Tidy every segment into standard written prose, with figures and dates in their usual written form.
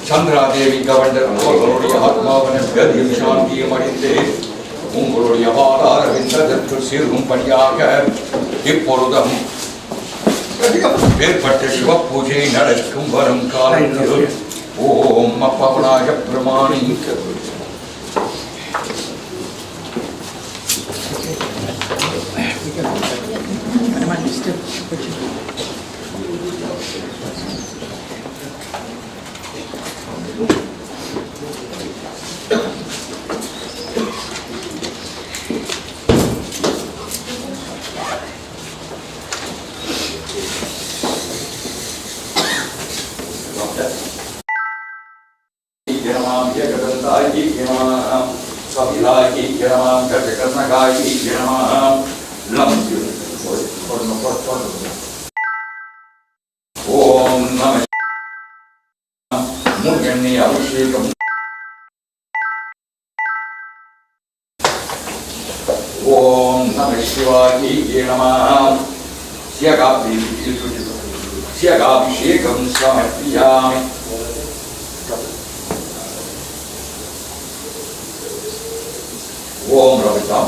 Chundradevi Govender, அவர்களுடைய ஆத்மாவின் கதியும் சாந்தியும் அடைந்து உங்களுடைய ஆதார விந்ததற்கு சீர்கும் பணியாக இப்பொழுதும் ஏற்பட்ட சிவ பூஜை நடக்கும் வரும் காலத்தில் ஓம் அப்பவனாய பிரமாணி Siagaభిషేకం సమర్పయామి ఓం రవితం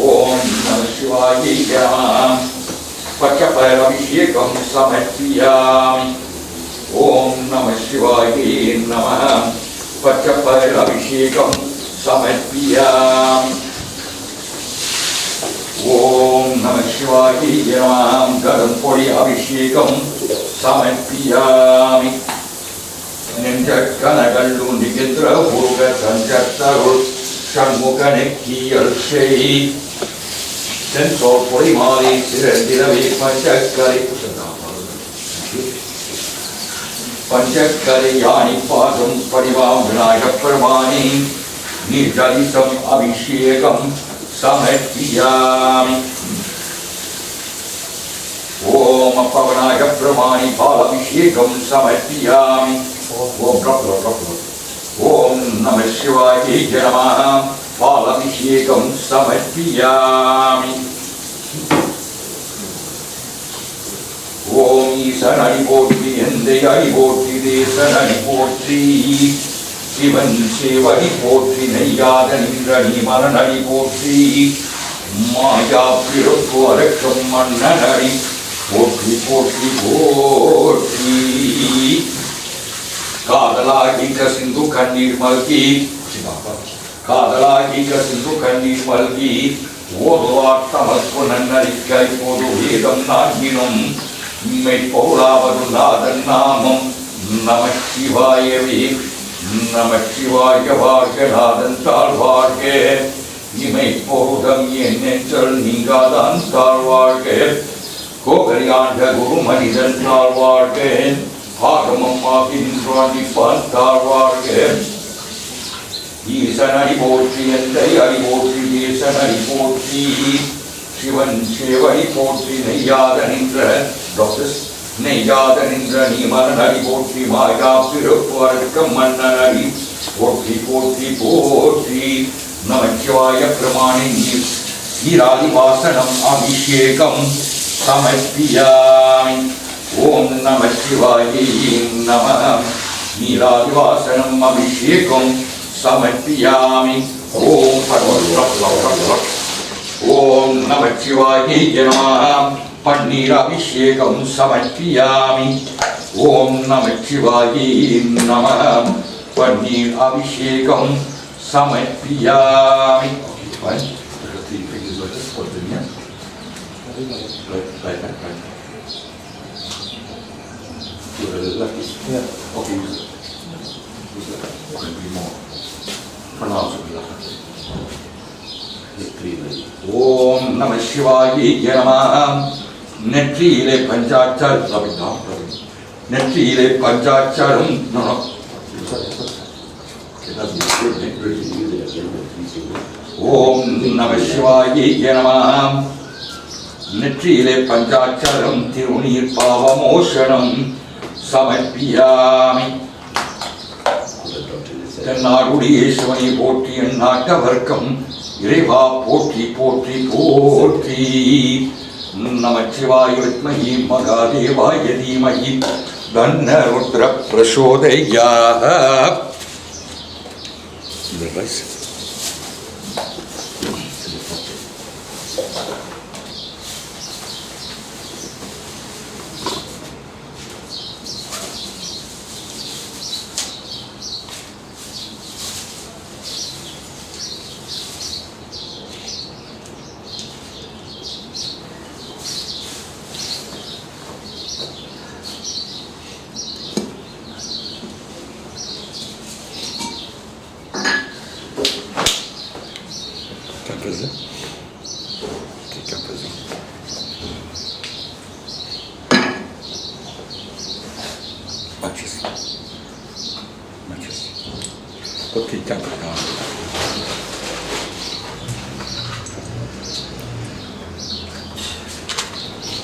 ఓం నమః శివాయ నమః పచ్చపైరాభిషేకం సమర్పయామి ఓం నమః శివాయ నమః పచ్చపైరాభిషేకం సమర్పయామి ఓం నమః శివాయ నమః గరం పొడి అభిషేకం సమర్పయామి நெஞ்சக்கனகல்லு நிகின்ற உருக தஞ்சத்தருள் சண்முகனெக்கியல்சை சென்றோர் பொறிமாறி சிறந்திரவே பஞ்சக்கரை யானி பாதம் படிவாம் விநாயகப் பெருமானி நிர்ஜலிதம் அபிஷேகம் समर्पयामि Om Pavanaya Brahmani Palaabhishekam Samarpiyami. Om Om Namah Shivaya Namaha Palaabhishekam Samarpiyami. Om Isanari Potri Endayari Potri Desanari Potri Sivan Sevani Potri Nayada Nindrani Maranari Potri Maya Pirukku Arakam Mannanari Potri Potri Potri Kadalagi Kasindu Kannir Malki Kadalagi Kasindu Kannir Malki Oduvartamatku Nannarikkai Podu Vedam Naginum Mai Paulavaru Nadan Namam Namah Shivayave Namah Shivaya Varga Nadan Talvarga Imai Porudam Yenenchal Ningadan Talvarga Kogariyanda Guru Manidan Talvarga Hagamam Mahindrani Pan Talvarga Isanari Potri Endayari Potri Isanari Potri Shivan Shivani Potri Nayada Nindra Doctors Nayada Nindra Nimaranari Potri Maya Pirukku Arakam Mannanari Potri Potri Potri Namah Shivaya Brahmani Hiradi Vasanam Abhishekam Samarpiyami. Om Namah Shivaya Namaha Hiradi Vasanam Abhishekam Samarpiyami. Om Parvata Om Namah Shivaya Namaha Pannirabhishekam Samarpiyami. Om Namah Shivaya Namaha Pannirabhishekam Samarpiyami. Okay, fine. The 3 fingers like this, put them here. Right. To the left. Yeah. Okay, use it. Could be more. Pronounce it. Om Namah Shivaya Namaha. Netriyile Panchacharam. Netriyile Panchacharam. No. Om Namah Shivaya Namaha. Netriyile Panchacharam Tirunir Pavamoshanam Samarpiyami. Tennarudiyeswani Potri Nattavarkam Ireva Potri Potri Potri Namah Shivaya Vitmahi Magadevaya Dhimahi Dhanna Rudra Prachodayah.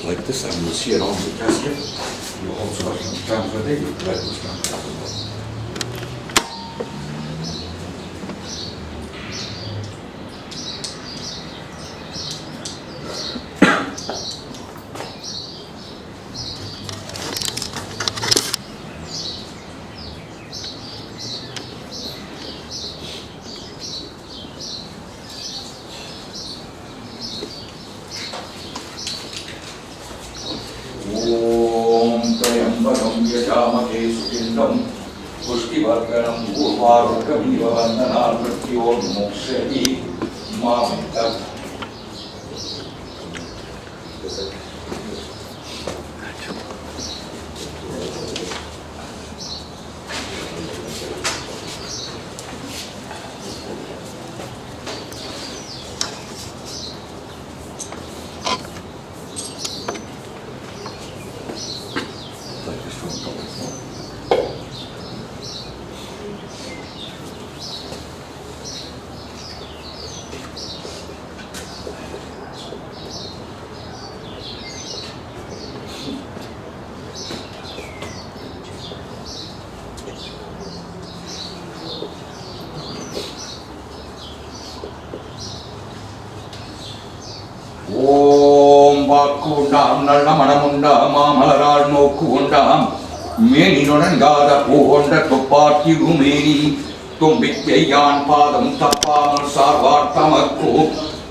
Like this, and you'll see it on the casket. You'll also have some time for the day. Pushtivarkanam Gurvarukamiva Vandanal Mrityo Mokshati Mamita. ஓம் வாக்கு உண்டாம் நல்ல மனமுண்டாம் மாமலரால் நோக்கு உண்டாம் மேனினுடன்காத பூகொண்ட துப்பாக்கி உமேனி தும்பிக்கை யான் பாதம் தப்பாமல் சார்வார் தமக்கு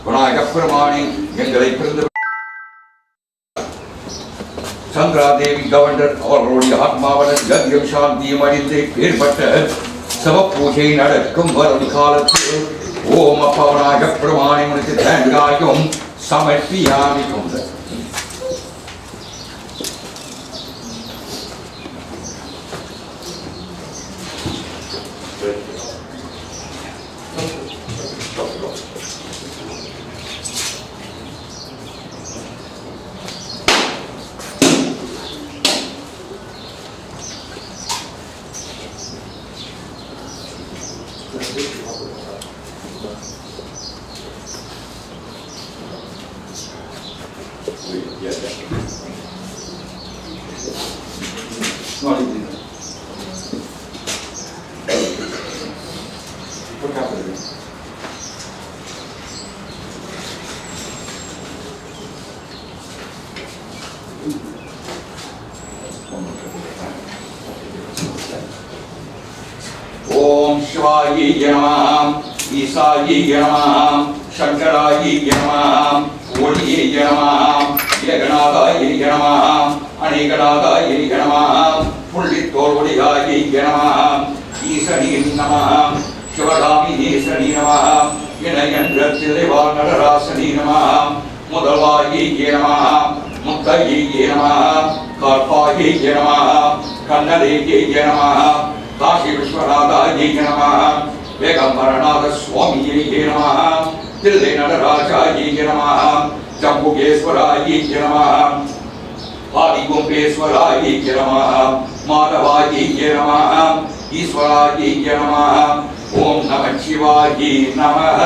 விநாயக பெருமானே எங்களை பிறந்து சந்திராதேவி கவண்டர் அவர்களுடைய ஆத்மாவன கத்தியம் சாந்தியும் அடித்து ஏற்பட்ட சவப்பூஜை நடக்கும் வரும் காலத்தில் ஓம் அப்பா விநாயக பெருமானே உனக்கு தேங்காயும் சமர்ப்பியாமி கொண்ட ஓம் சிவாயி நமः ஈசாயி நமः சங்கராயி நமः ஒளியே நமः ஏகநாதாயி நமः அநேகநாதாயி நமः புள்ளித்தோள் ஒளியாயி நமः ஈசனி நமः சிவகாமி ஈசனி நமः இணையன்ற திரைவாள் நடராசனி நமः முதல்வாயி நமः முத்தையே நமः கற்பாயி நமः கண்ணதேயே நமः காசி விஸ்வநாதாயை நமः வேகம்பரநாத சுவாமியை நமः தில்லை நடராஜாயை நமः ஜம்புகேஸ்வராயை நமः ஆதிகும்பேஸ்வராயை நமः மாதவாயை நமः ஈஸ்வராயை நமः ஓம் நம சிவாயை நமः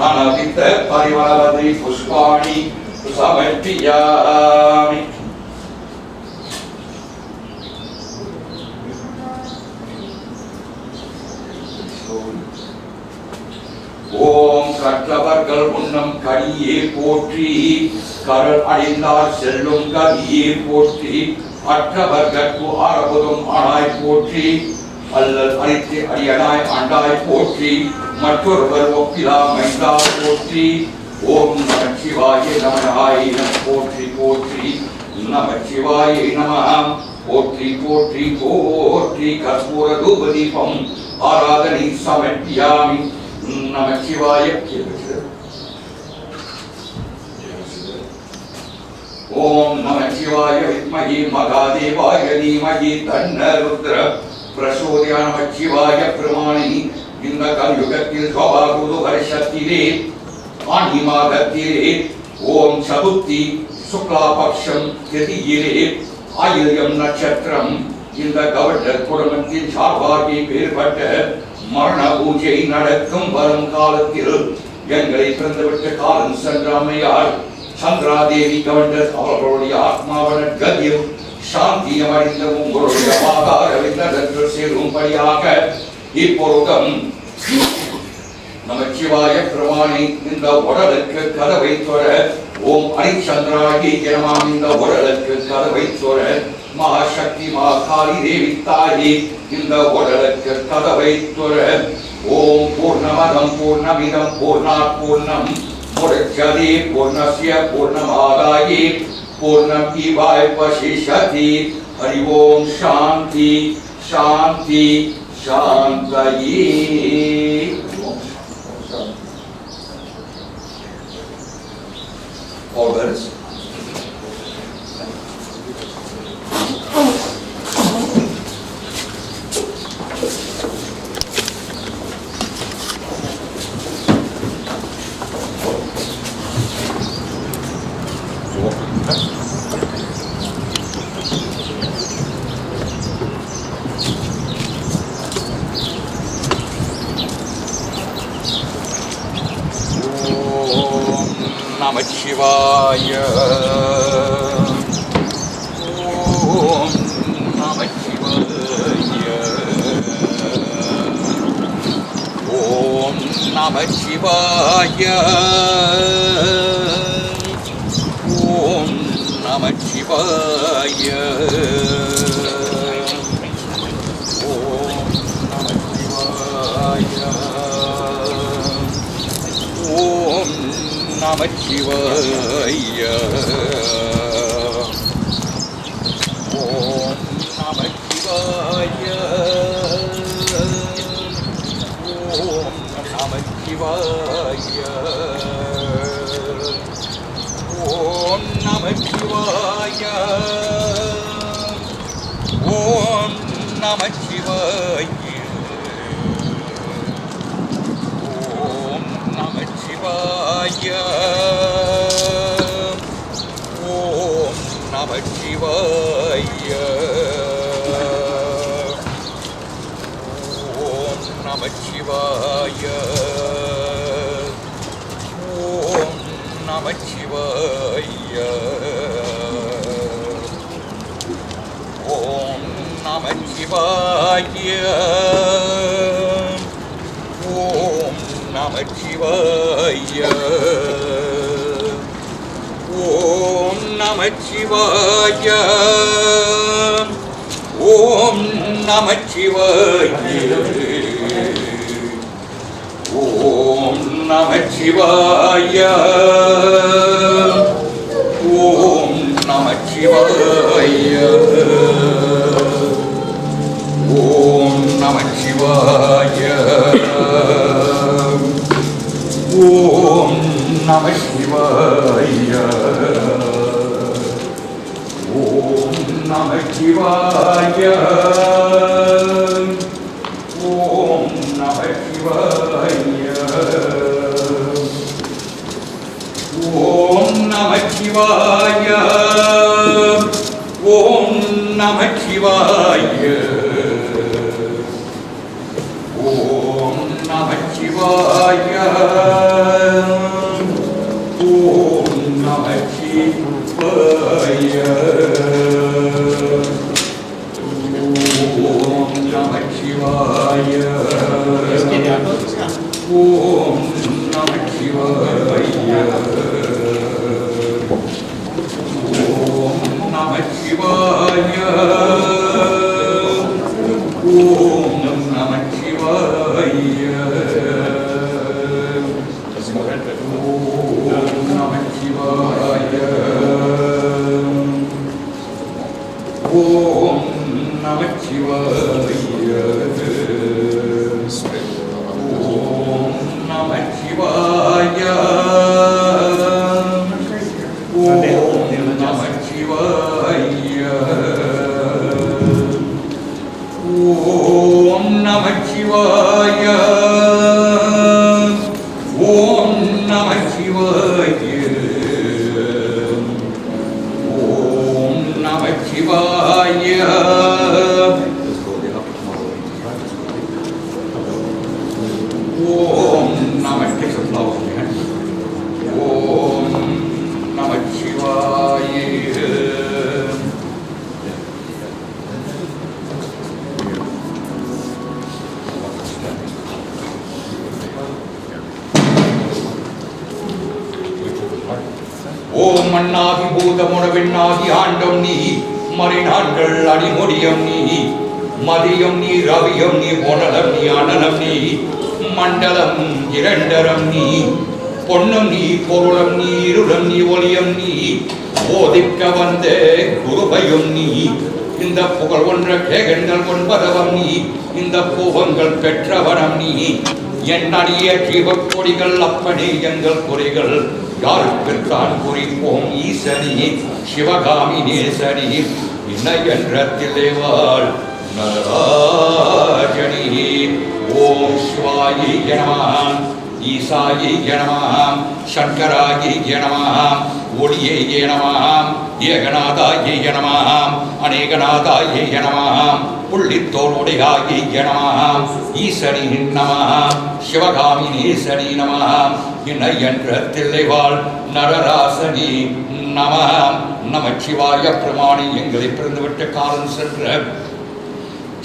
நனவித்த பரிமளவதி புஷ்பாணி சமர்ப்பியாமி. ஓம் கற்றவர்கள் உன்னம் கடியே போற்றி கரல் அடைந்தார் செல்லும் கதியே போற்றி அற்றவர்கட்கு ஆரபுதும் ஆனாய் போற்றி அல்லல் அரித்து அடியனாய் ஆண்டாய் போற்றி மற்றொருவர் ஒப்பிலா மைந்தார் போற்றி ஓம் நம சிவாய நமனாய் போற்றி போற்றி நம சிவாய நம போற்றி போற்றி போற்றி கற்பூர தூபதீபம் ஆராதனை சமர்ப்பியாமி. நம சிவாய ஓம் நம சிவாய வித்மஹி மகாதேவாய தீமஹி தன்ன ருத்ர பிரசோதயா. நம சிவாய பிரமாணி இந்த கலியுகத்தில் சோபாகுரு வருஷத்திலே ஆணிமாகத்திலே ஓம் சதுர்த்தி சுக்லாபக்ஷம் திதியிலே ஆயில்யம் நட்சத்திரம் இந்த கவண்டர் குடும்பத்தின் சார்பாகி வேறுபட்ட மரண பூஜை நடக்கும் வரும் காலத்தில் எங்களை பிறந்துவிட்ட காலம் சென்ற அம்மையார் சந்திராதேவி கவண்டர் அவர்களுடைய ஆத்மாவன கதியும் சாந்தியம் அடைந்த உங்களுடைய ஆதார விந்தத்தில் சேரும்படியாக இப்பொழுதும் நம சிவாய பிரமாணி இந்த உடலுக்கு கதவை தொட ஓம் ஹரிச்சந்திராகி எனமாம் இந்த உடலுக்கு கதவை தொட மகாசக்தி மகாகாளி தேவி தாயி இந்த உடலுக்கு கதவை தொட ஓம் பூர்ணமதம் பூர்ணமிதம் பூர்ணாத் பூர்ணம் முடச்சதி பூர்ணஸ்ய பூர்ணமாதாயி பூர்ணம் இவாய் வசிஷ்யதி. ஹரி ஓம் சாந்தி சாந்தி சாந்தயே. Orders. Namah Shivaya. Om Namah Shivaya. Om Namah Shivaya.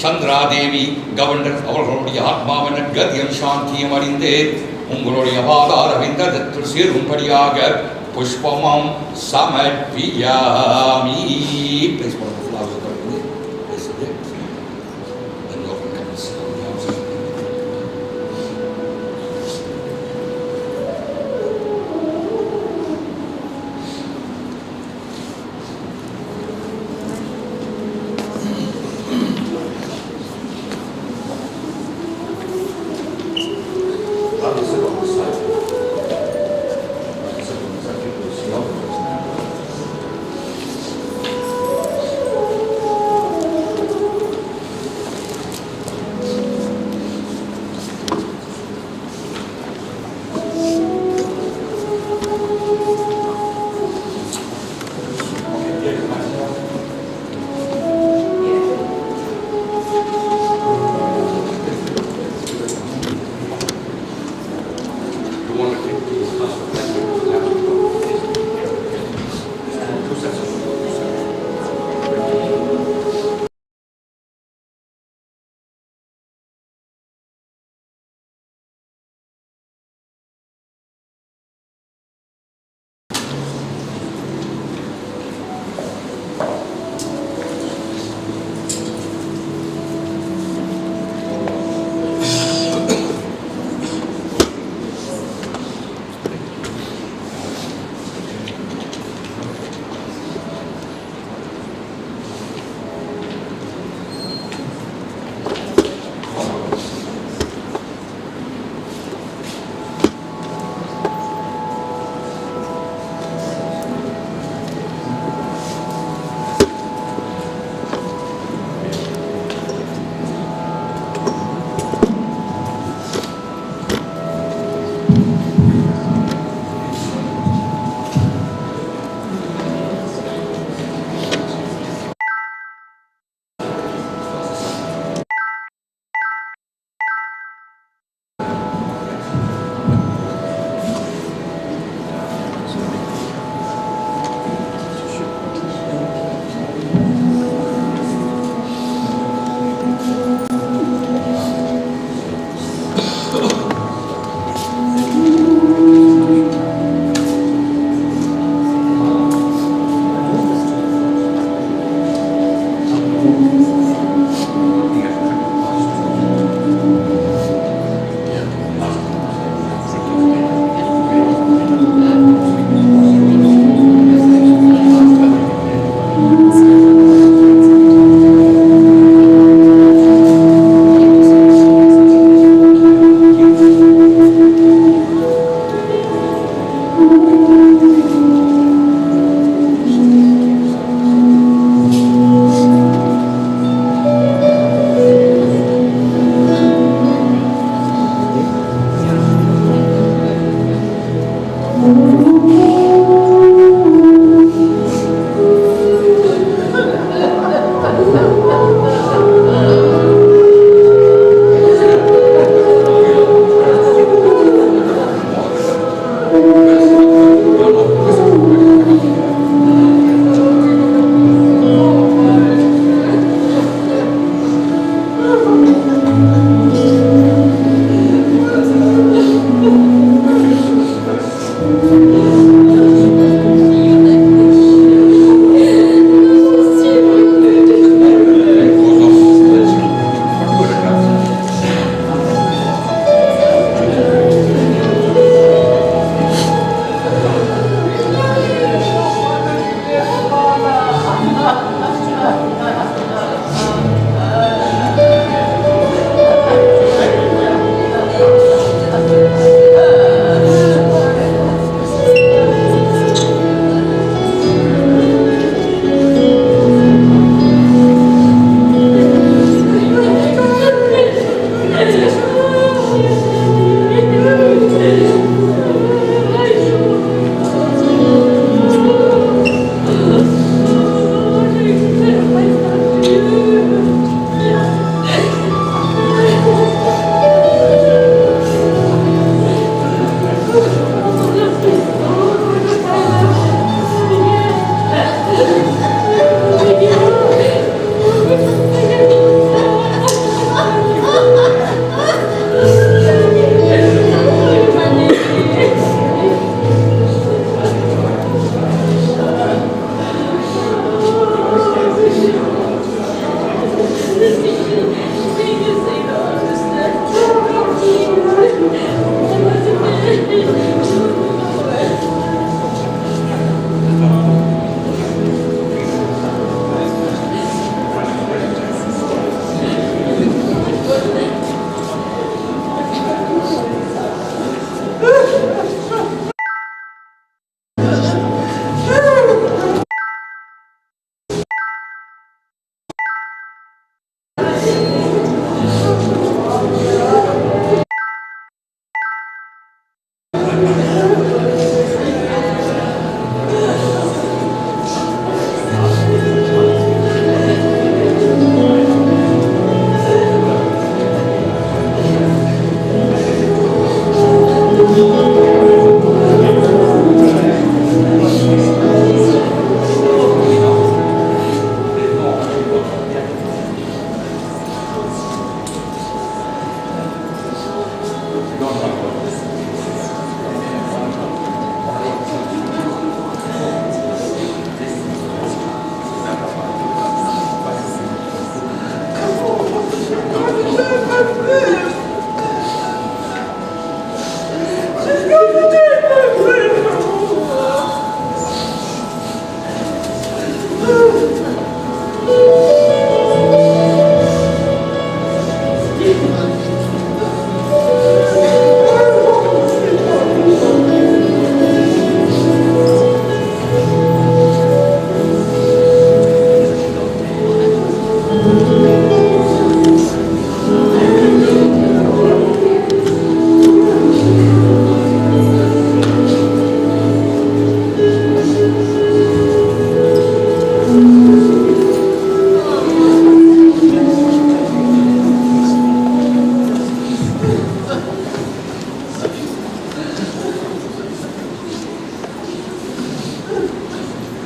Chundradevi Govender அவர்களுடைய ஆத்மாவின் கதியம் சாந்தியம் அறிந்து உங்களுடைய Vaadhara விந்தத்தில் சேரும்படியாக Pushpamam samarpiyami. Place one of the flowers above me. Place it there. Then you open up and sit on the outside. I'll just sit on the side. Sit on the side. People will see all of us now. You want to take these custom languages now? Two sets of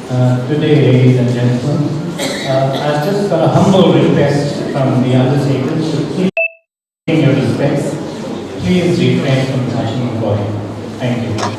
Today, ladies and gentlemen, I've just got a humble request from the undertakers to please, in your respects, please refrain from touching the body. Thank you.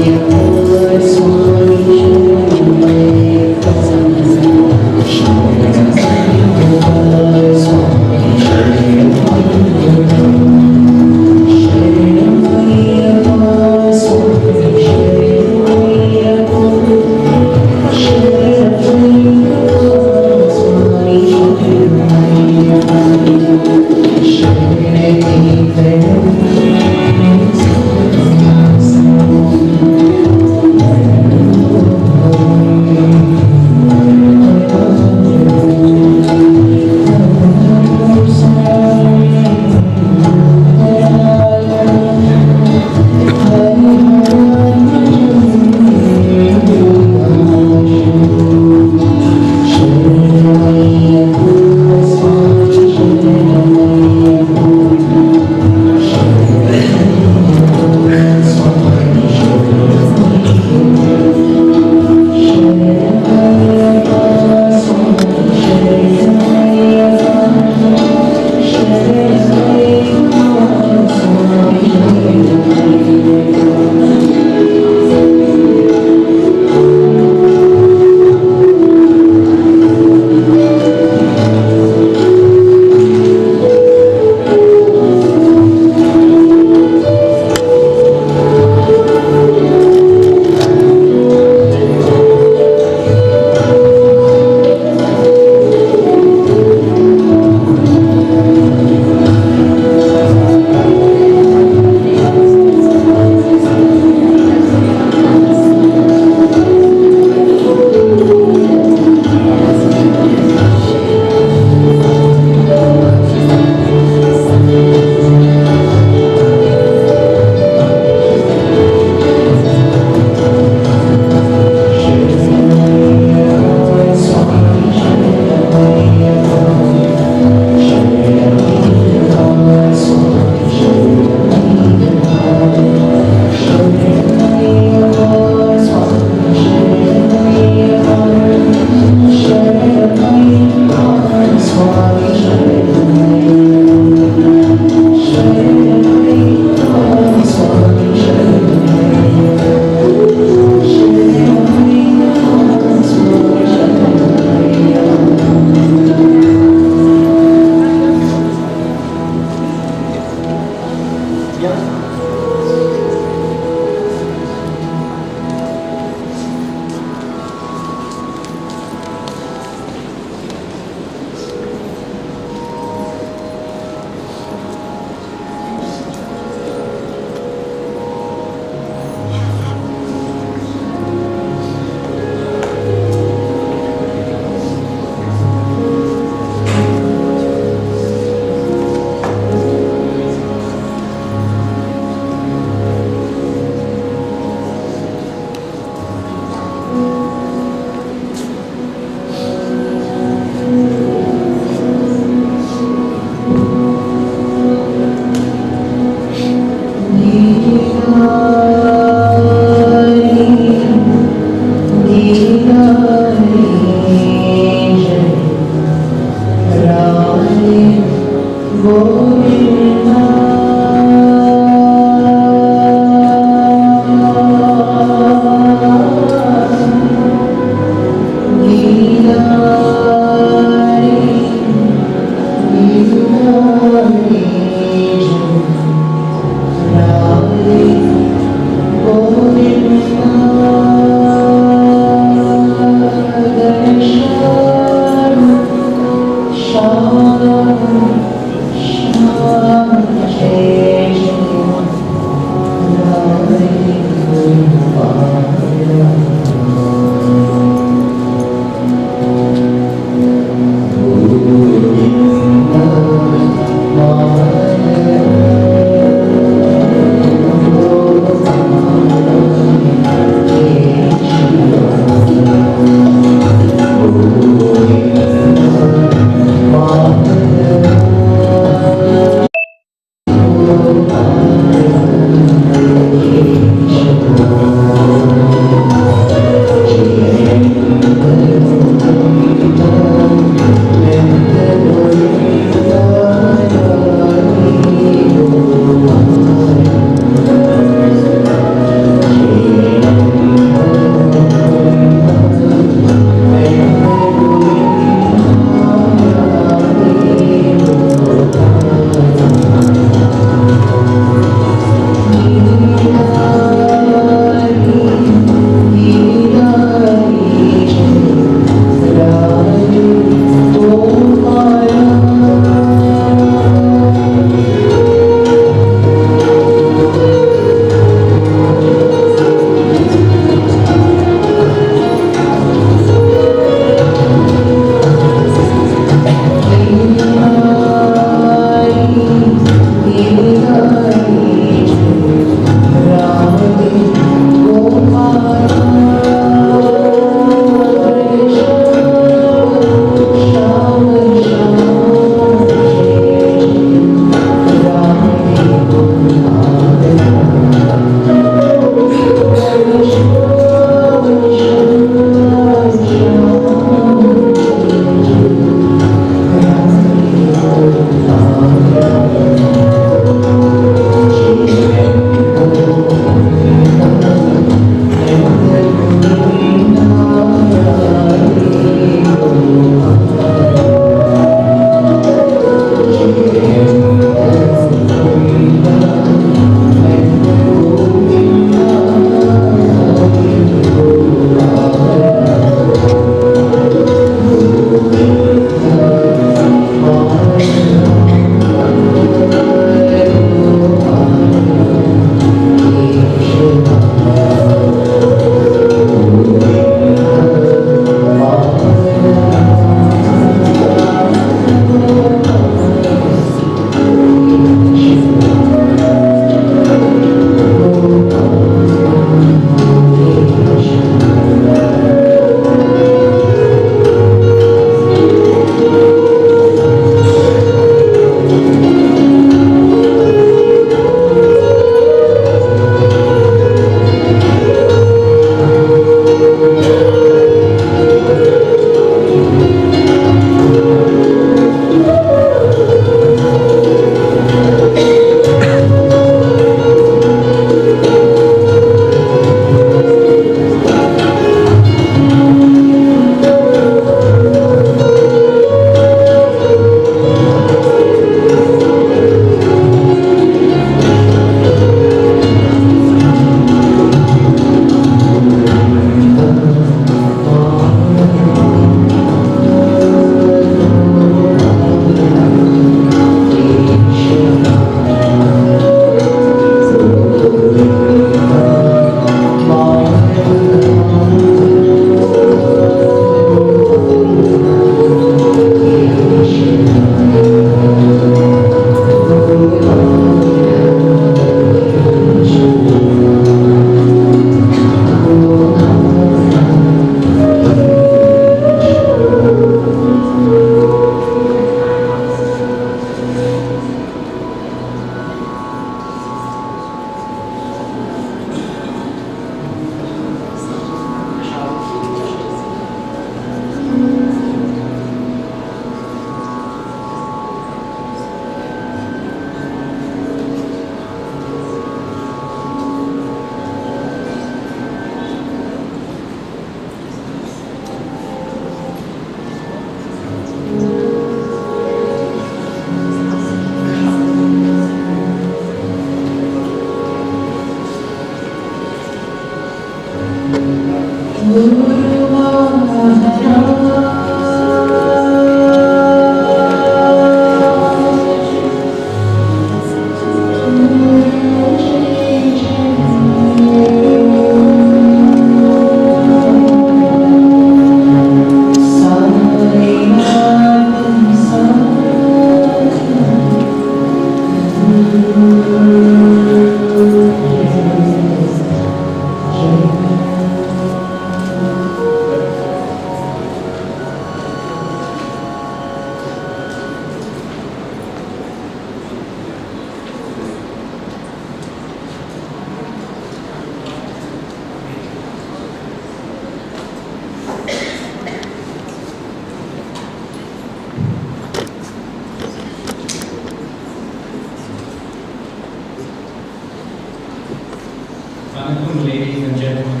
Honorable ladies and gentlemen,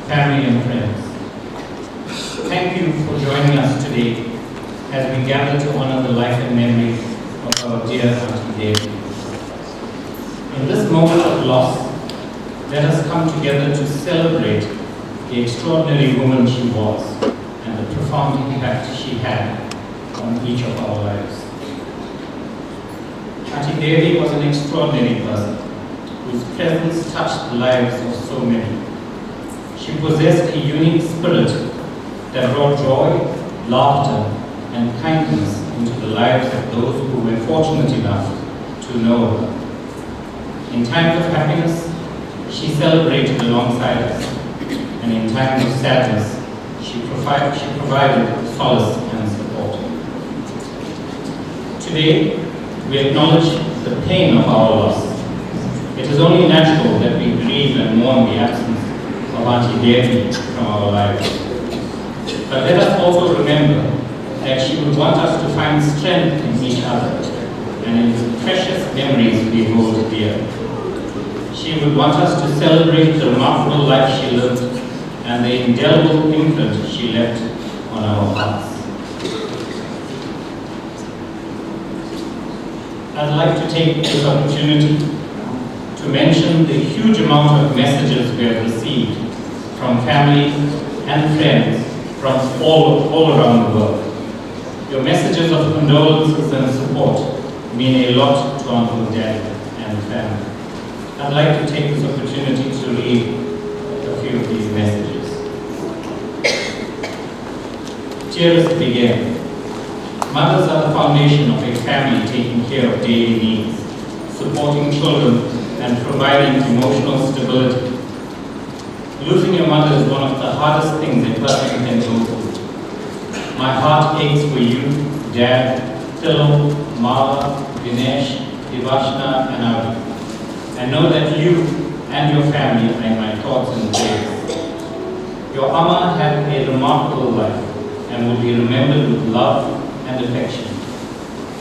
family and friends, thank you for joining us today as we gather to honor the life and memory of our dear Auntie Devi. In this moment of loss, let us come together to celebrate the extraordinary woman she was and the profound impact she had on each of our lives. Auntie Devi was an extraordinary person whose presence touched the lives of so many. She possessed a unique spirit that brought joy, laughter, and kindness into the lives of those who were fortunate enough to know her. In times of happiness, she celebrated alongside us, and in times of sadness, she provided solace and support. Today, we acknowledge the pain of our loss. It is only natural that we grieve and mourn the absence of Auntie Devi from our lives. But let us also remember that she would want us to find strength in each other and in the precious memories we hold dear. She would want us to celebrate the remarkable life she lived and the indelible imprint she left on our hearts. I'd like to take this opportunity to mention the huge amount of messages we have received from family and friends from all around the world. Your messages of condolences and support mean a lot to Uncle Dad and the family. I'd like to take this opportunity to read a few of these messages. Dearest Begin, mothers are the foundation of a family taking care of daily needs, supporting children, and providing emotional stability. Losing your mother is one of the hardest things a person can go through. My heart aches for you, Dad, Tilo, Mala, Dinesh, Devashna, and Avi. I know that you and your family are in my thoughts and prayers. Your Amma had a remarkable life and will be remembered with love and affection.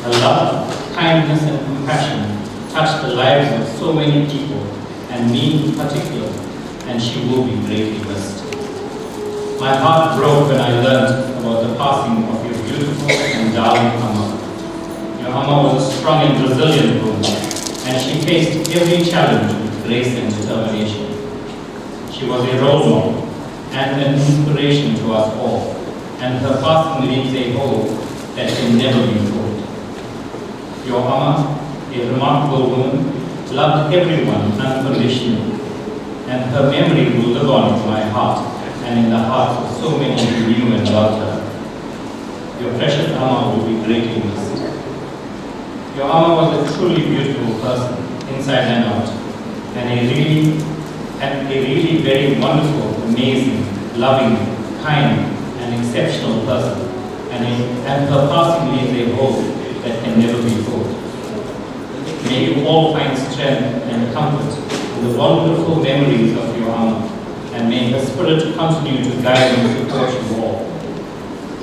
Her love, kindness, and compassion touched the lives of so many people, and me in particular, and she will be greatly missed. My heart broke when I learned about the passing of your beautiful and darling Amma. Your Amma was a strong and resilient woman, and she faced every challenge with grace and determination. She was a role model and an inspiration to us all, and her passing leaves a hole that can never be filled. Your Amma, a remarkable woman, loved everyone unconditionally, and her memory will live on in my heart and in the hearts of so many who knew and loved her. Your precious Amma will be greatly missed. Your Amma was a truly beautiful person, inside and out, and a really very wonderful, amazing, loving, kind, and exceptional person, and her passing leaves a hole that can never be filled. May you all find strength and comfort in the wonderful memories of your Amma, and may her spirit continue to guide and support you all.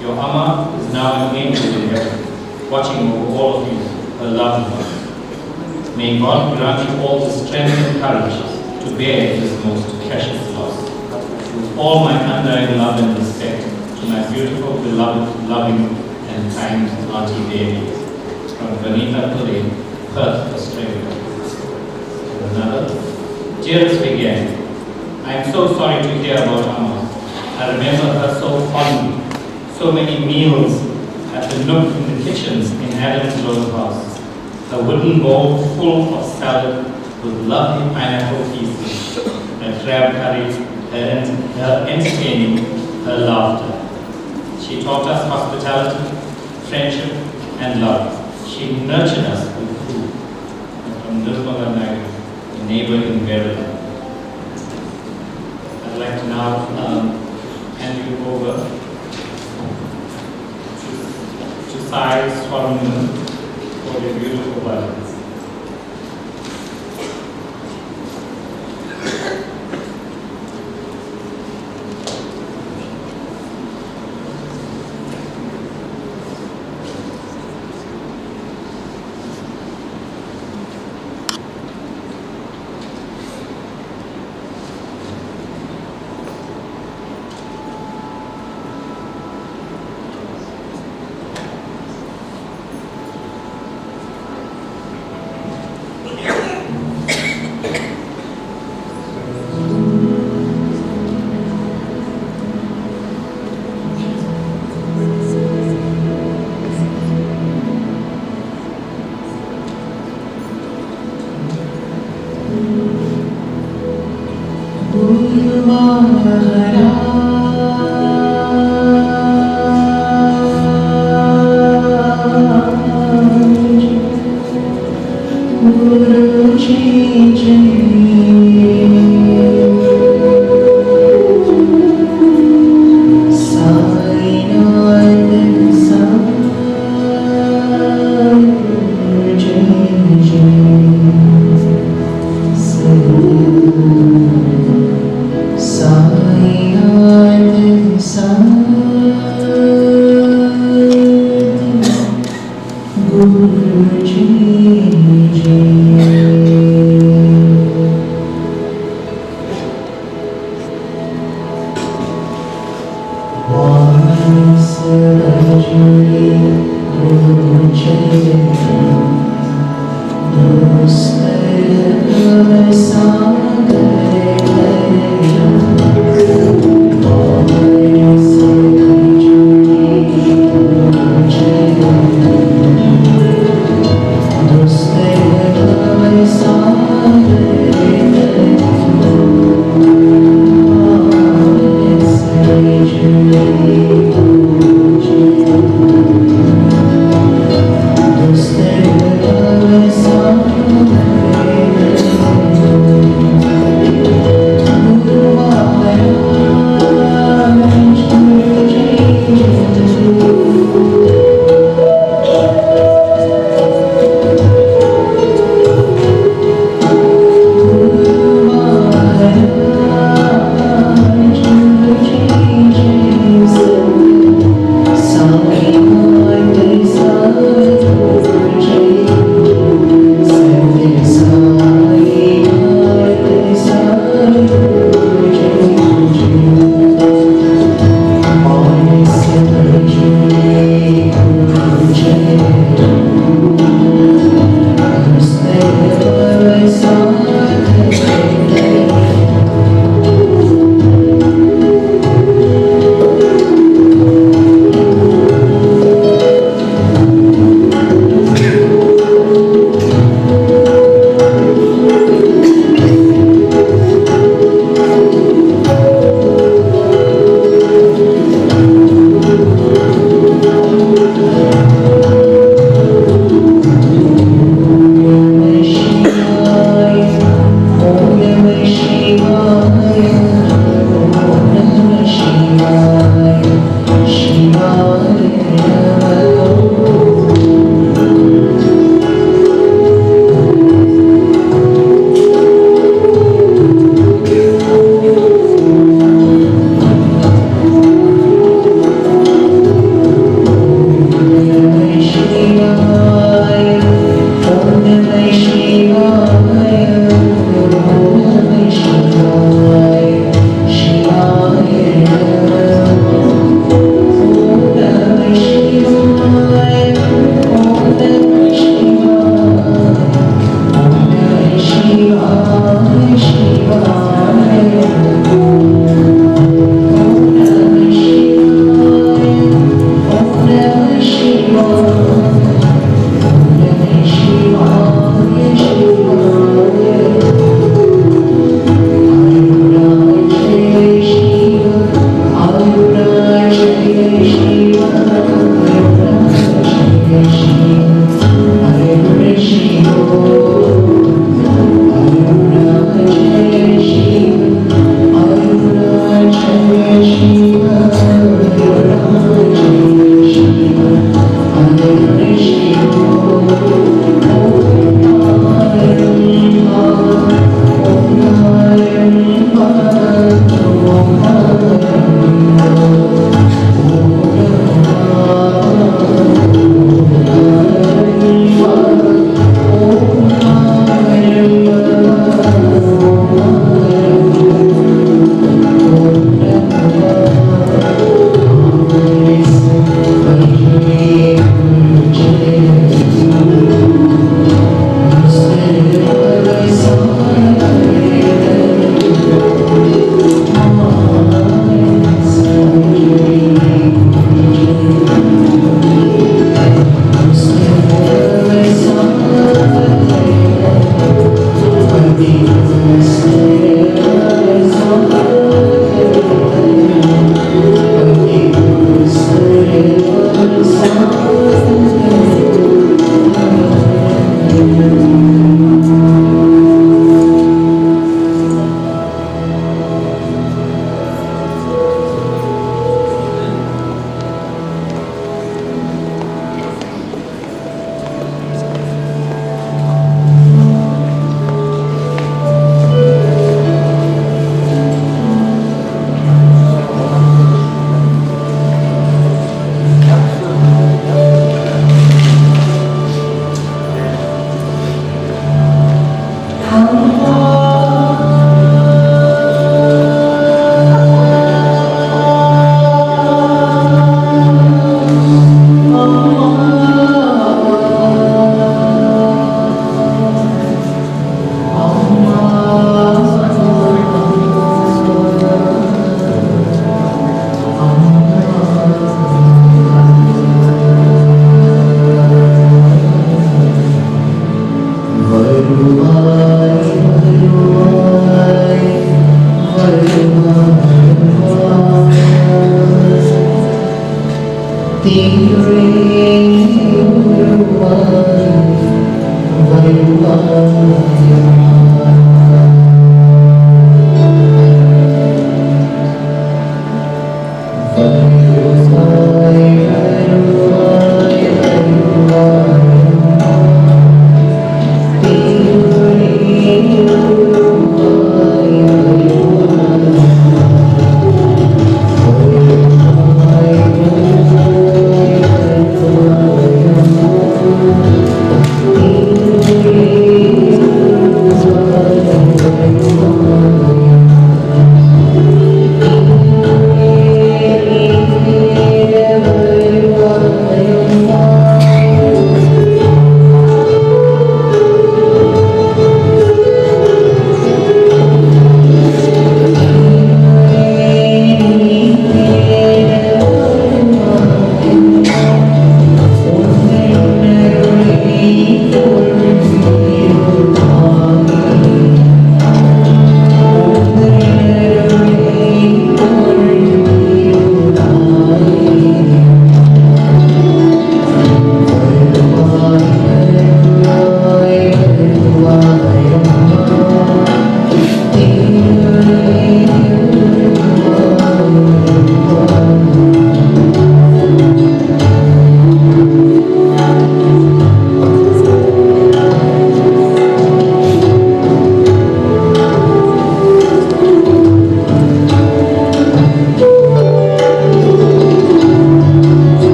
Your Amma is now an angel in heaven, watching over all of you, her loved ones. May God grant you all the strength and courage to bear this most precious loss. With all my undying love and respect to my beautiful, beloved, loving, and kind Auntie Devi, from Vanita Pillai, Perth, Australia. And another, dearest Begin, I am so sorry to hear about Amma. I remember her so fondly, so many meals at the nook in the kitchens in Adam's Road House. A wooden bowl full of salad with lovely pineapple pieces, her crab curry, her entertaining, her laughter. She taught us hospitality, friendship, and love. She nurtured us with food. And from Nirmala Naidu, a neighbor in Kerala. I'd like to now hand you over to Sai Swaruman for your beautiful violence.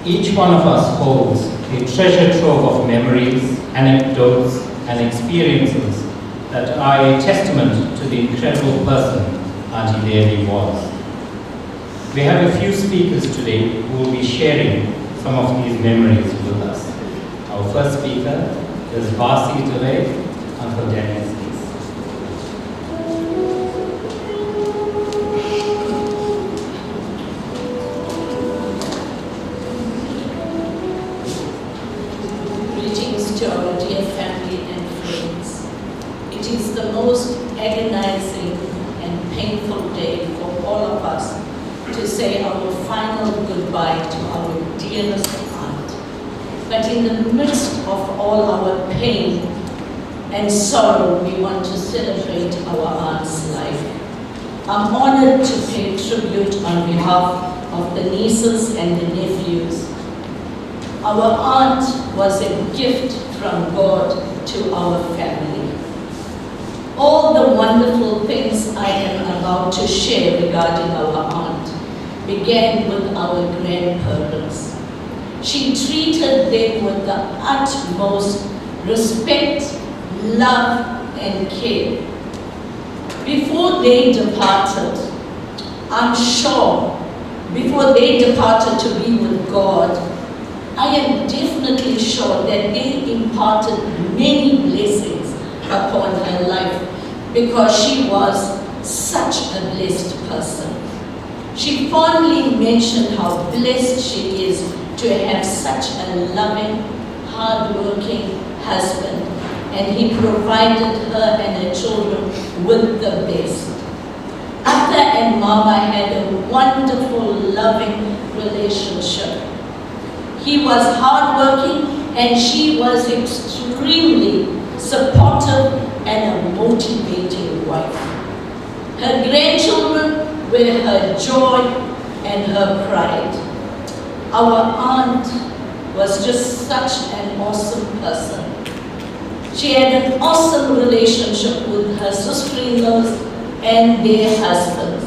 Each one of us holds a treasure trove of memories, anecdotes, and experiences that are a testament to the incredible person Auntie Devi was. We have a few speakers today who will be sharing some of these memories with us. Our first speaker is Vasi Dubey, Uncle Dennis. Greetings to our dear family and friends. It is the most agonizing and painful day for all of us to say our final goodbye to our dearest aunt. But in the midst of all our pain and sorrow, we want to celebrate our aunt's life. I'm honored to pay tribute on behalf of the nieces and the nephews. Our aunt was a gift from God to our family. All the wonderful things I am about to share regarding our aunt began with our grandparents. She treated them with the utmost respect, love, and care. Before they departed, I'm sure, before they departed to be with God, I am definitely sure that they imparted many blessings upon her life because she was such a blessed person. She fondly mentioned how blessed she is to have such a loving, hard-working husband, and he provided her and her children with the best. Atta and Mama had a wonderful, loving relationship. He was hardworking and she was extremely supportive and a motivating wife. Her grandchildren were her joy and her pride. Our aunt was just such an awesome person. She had an awesome relationship with her sister-in-laws and their husbands.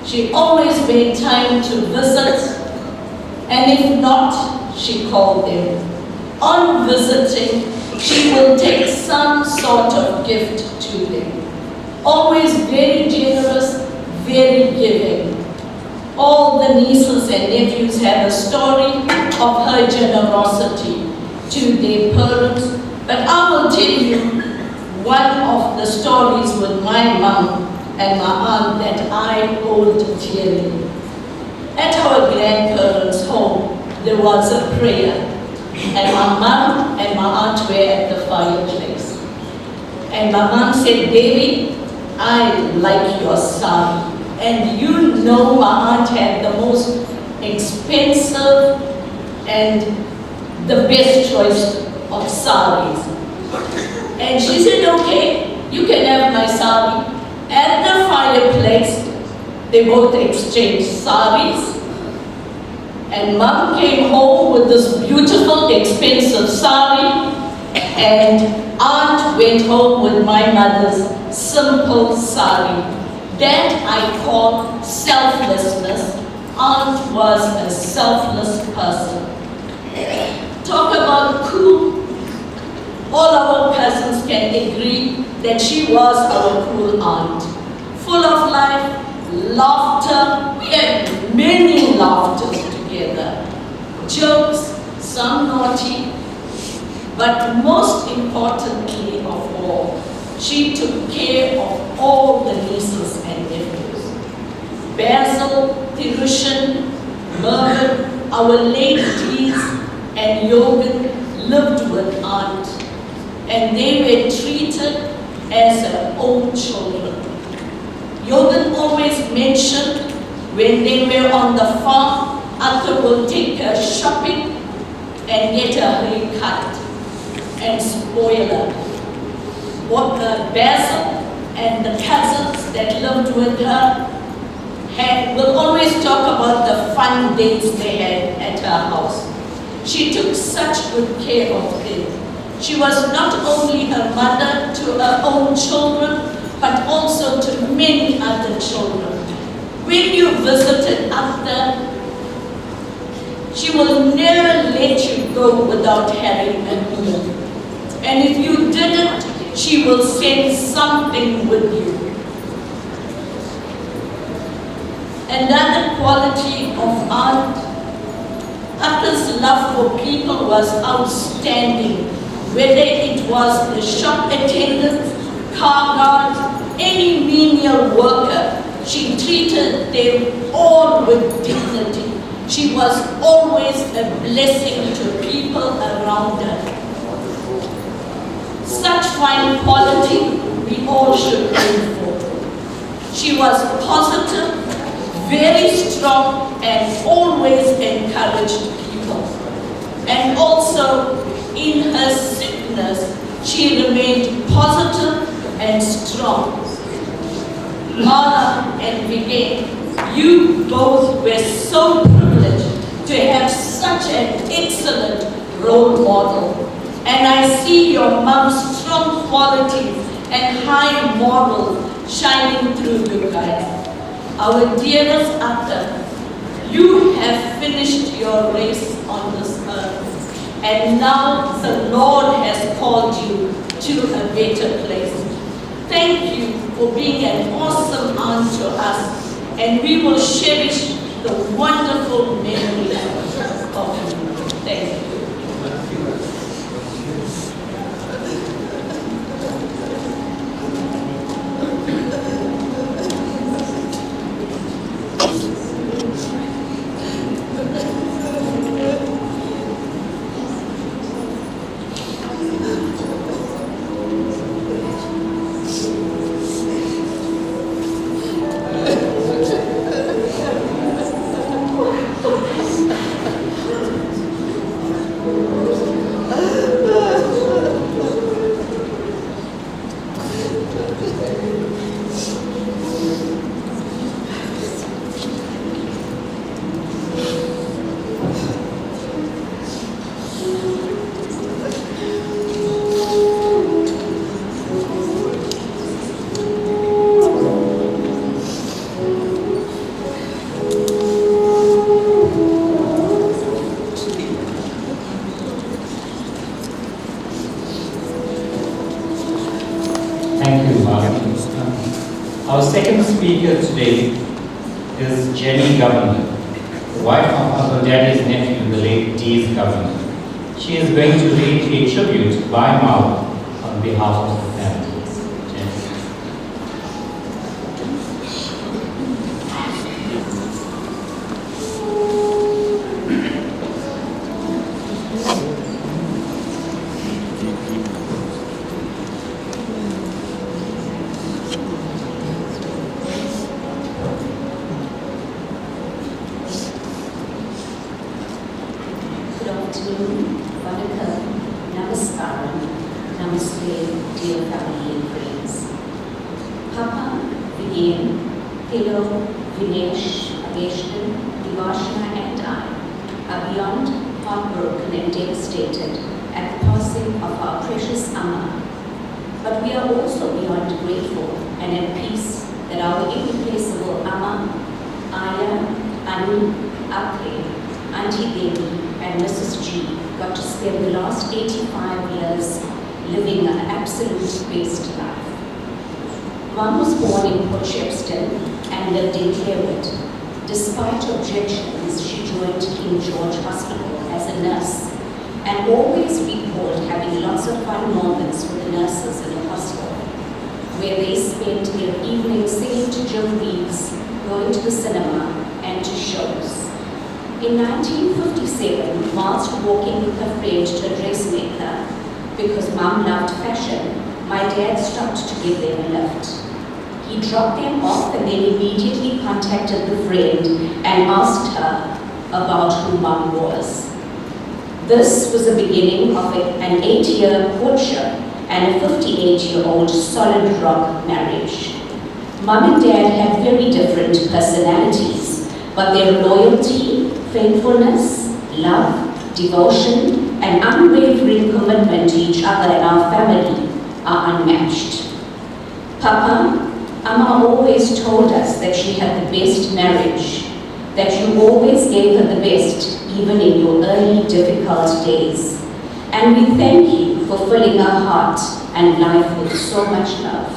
She always made time to visit, and if not, she called them. On visiting, she will take some sort of gift to them. Always very generous, very giving. All the nieces and nephews have a story of her generosity to their parents, but I will tell you one of the stories with my mom and my aunt that I hold dearly. At our grandparents' home, there was a prayer, and my mom and my aunt were at the fireplace. And my mom said, "Devi, I like your sari." And you know my aunt had the most expensive and the best choice of saris. And she said, "Okay, you can have my sari." At the fireplace, they both exchanged saris. And Mom came home with this beautiful, expensive sari, and Aunt went home with my mother's simple sari. That I call selflessness. Aunt was a selfless person. Talk about cool. All our cousins can agree that she was our cool aunt. Full of life, laughter. We had many laughters together. Jokes, some naughty, but most importantly of all, she took care of all the nieces and nephews. Basil, Tirushan, Mervyn, our ladies, and Yogan lived with Aunt, and they were treated as her own children. Yogan always mentioned when they were on the farm, Atta will take her shopping and get her haircut and spoil her. What Basil and the cousins that lived with her will always talk about the fun days they had at her house. She took such good care of them. She was not only her mother to her own children, but also to many other children. When you visited Atta, She will never let you go without having a meal. And if you didn't, she will send something with you. Another quality of Aka's love for people was outstanding. Whether it was the shop attendant, car guard, any menial worker, she treated them all with dignity. She was always a blessing to people around her. Such fine quality we all should aim for. She was positive, very strong, and always encouraged people. And also, in her sickness, she remained positive and strong. Mala and Vivek, you both were so privileged to have such an excellent role model. And I see your mom's strong qualities and high morals shining through you guys. Our dearest Akka, you have finished your race on this earth, and now the Lord has called you to a better place. Thank you for being an awesome aunt to us, and we will cherish the wonderful memory of you. Thank you. Our second speaker today is Jenny Govender, the wife of Uncle Daddy's nephew, the late Dees Govender. She is going to read a tribute by Mal on behalf of the family. Dear family and friends, Papa, Vivian, Thilo, Vinesh, Ageshtan, Divashna and I are beyond heartbroken and devastated at the passing of our precious Amma. But we are also beyond grateful and at peace that our irreplaceable Amma, Aya, Anu, Ake, Auntie Devi and Mrs. G got to spend the last 85 years living an absolute-based life. Mom was born in Port Shepstone and lived in Clarewood. Despite objections, she joined King George Hospital as a nurse and always recalled having lots of fun moments with the nurses in the hospital, where they spent their evenings singing to Jim Reeves, going to the cinema, and to shows. In 1957, whilst walking with a friend to a dressmaker, because Mum loved fashion, my dad stopped to give them a lift. He dropped them off and then immediately contacted the friend and asked her about who Mum was. This was the beginning of an 8-year courtship and a 58-year-old solid rock marriage. Mum and Dad had very different personalities, but their loyalty, faithfulness, love, devotion, and unwavering commitment to each other and our family are unmatched. Papa, Amma always told us that she had the best marriage. that you always gave her the best, even in your early difficult days. And we thank you for filling her heart and life with so much love.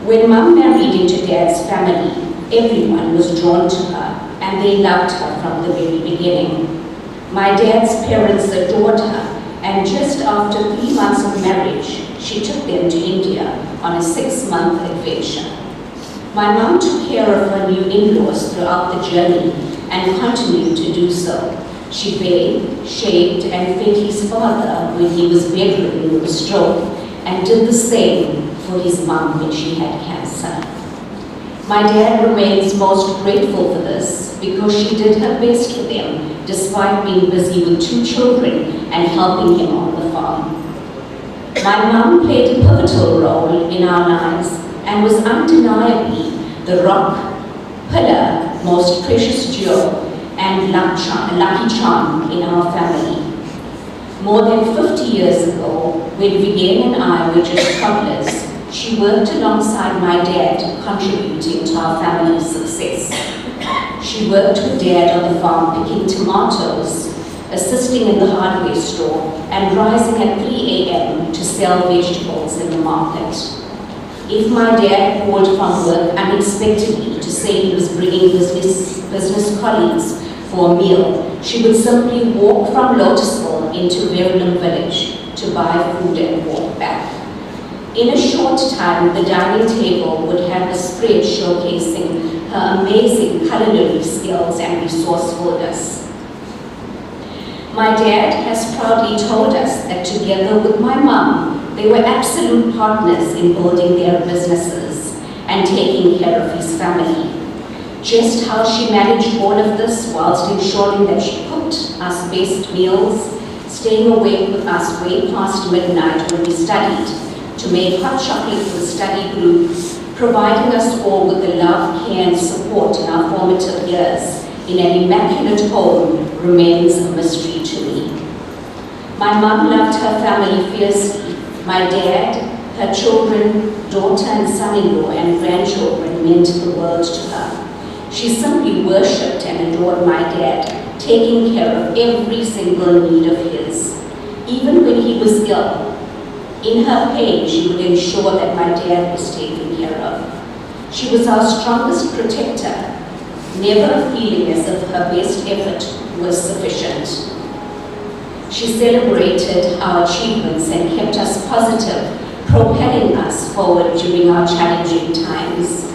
When Mum married into Dad's family, everyone was drawn to her, and they loved her from the very beginning. My dad's parents adored her, and just after 3 months of marriage, she took them to India on a 6-month adventure. My mum took care of her new in-laws throughout the journey and continued to do so. She bathed, shaved, and fed his father when he was bedridden with a stroke, and did the same for his mum when she had cancer. My dad remains most grateful for this because she did her best for them despite being busy with 2 children and helping him on the farm. My mum played a pivotal role in our lives and was undeniably the rock, pillar, most precious jewel, and lucky charm in our family. More than 50 years ago, when Vivian and I were just toddlers, she worked alongside my dad, contributing to our family's success. She worked with Dad on the farm picking tomatoes, assisting in the hardware store, and rising at 3 a.m. to sell vegetables in the market. If my dad called from work unexpectedly to say he was bringing business colleagues for a meal, she would simply walk from Lotusville into Verulam village to buy food and walk back. In a short time, the dining table would have a spread showcasing her amazing culinary skills and resourcefulness. My dad has proudly told us that together with my mum, they were absolute partners in building their businesses and taking care of his family. Just how she managed all of this whilst ensuring that she cooked us best meals, staying awake with us way past midnight when we studied, to make hot chocolate for the study group, providing us all with the love, care, and support in our formative years in an immaculate home remains a mystery to me. My mum loved her family fiercely. My dad, her children, daughter and son-in-law and grandchildren meant the world to her. She simply worshipped and adored my dad, taking care of every single need of his. Even when he was ill, in her pain, she would ensure that my dad was taken care of. She was our strongest protector, never feeling as if her best effort was sufficient. She celebrated our achievements and kept us positive, propelling us forward during our challenging times.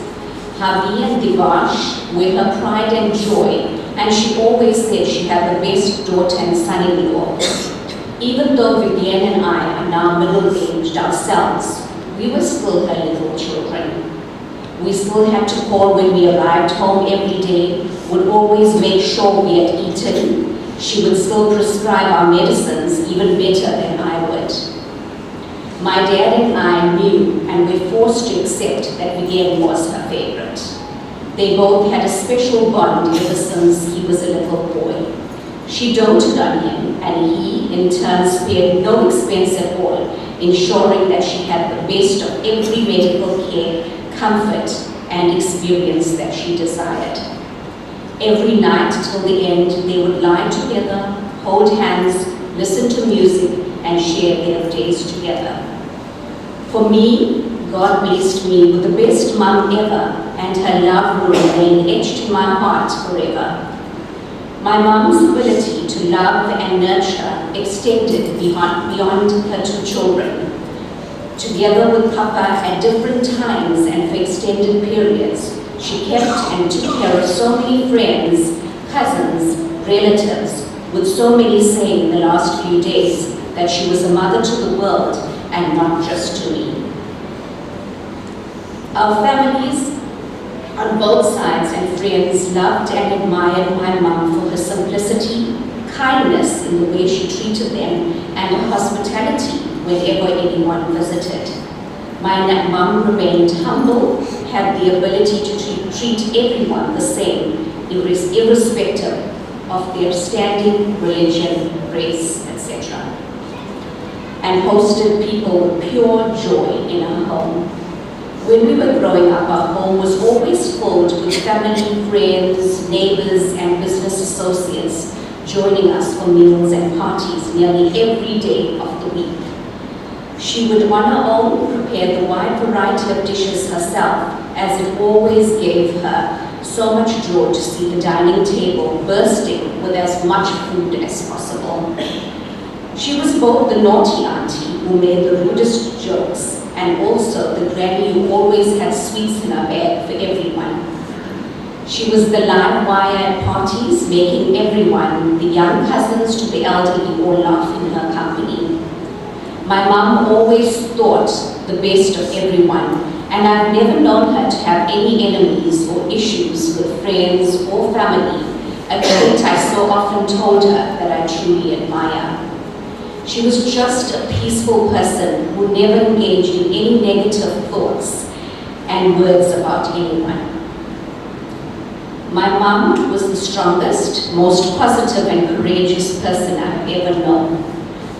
Havi and Divash were her pride and joy, and she always said she had the best daughter and son-in-law. Even though Vivian and I are now middle-aged ourselves, we were still her little children. We still had to call when we arrived home every day, would always make sure we had eaten. She would still prescribe our medicines even better than I would. My dad and I knew and were forced to accept that Vivian was her favorite. They both had a special bond ever since he was a little boy. She doted on him, and he, in turn, spared no expense at all, ensuring that she had the best of every medical care, comfort, and experience that she desired. Every night till the end, they would lie together, hold hands, listen to music, and share their days together. For me, God blessed me with the best mum ever, and her love will remain etched in my heart forever. My mum's ability to love and nurture extended beyond her 2 children. Together with Papa at different times and for extended periods, she kept and took care of so many friends, cousins, relatives, with so many saying in the last few days that she was a mother to the world and not just to me. Our families on both sides and friends loved and admired my mum for her simplicity, kindness in the way she treated them, and her hospitality whenever anyone visited. My mum remained humble, had the ability to treat everyone the same, irrespective of their standing, religion, race, etc., and hosted people with pure joy in her home. When we were growing up, our home was always filled with family, friends, neighbors, and business associates joining us for meals and parties nearly every day of the week. She would on her own prepare the wide variety of dishes herself, as it always gave her so much joy to see the dining table bursting with as much food as possible. She was both the naughty auntie who made the rudest jokes and also the granny who always had sweets in her bag for everyone. She was the live wire at parties, making everyone, the young cousins to the elderly, all laugh in her company. My mum always thought the best of everyone, and I've never known her to have any enemies or issues with friends or family, a trait I so often told her that I truly admire. She was just a peaceful person who never engaged in any negative thoughts and words about anyone. My mum was the strongest, most positive and courageous person I've ever known.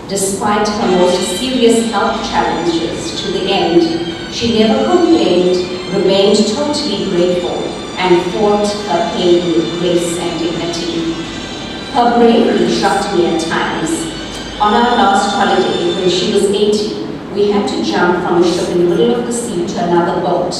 Despite her most serious health challenges to the end, she never complained, remained totally grateful, and fought her pain with grace and dignity. Her bravery shocked me at times. On our last holiday, when she was 80, we had to jump from a ship in the middle of the sea to another boat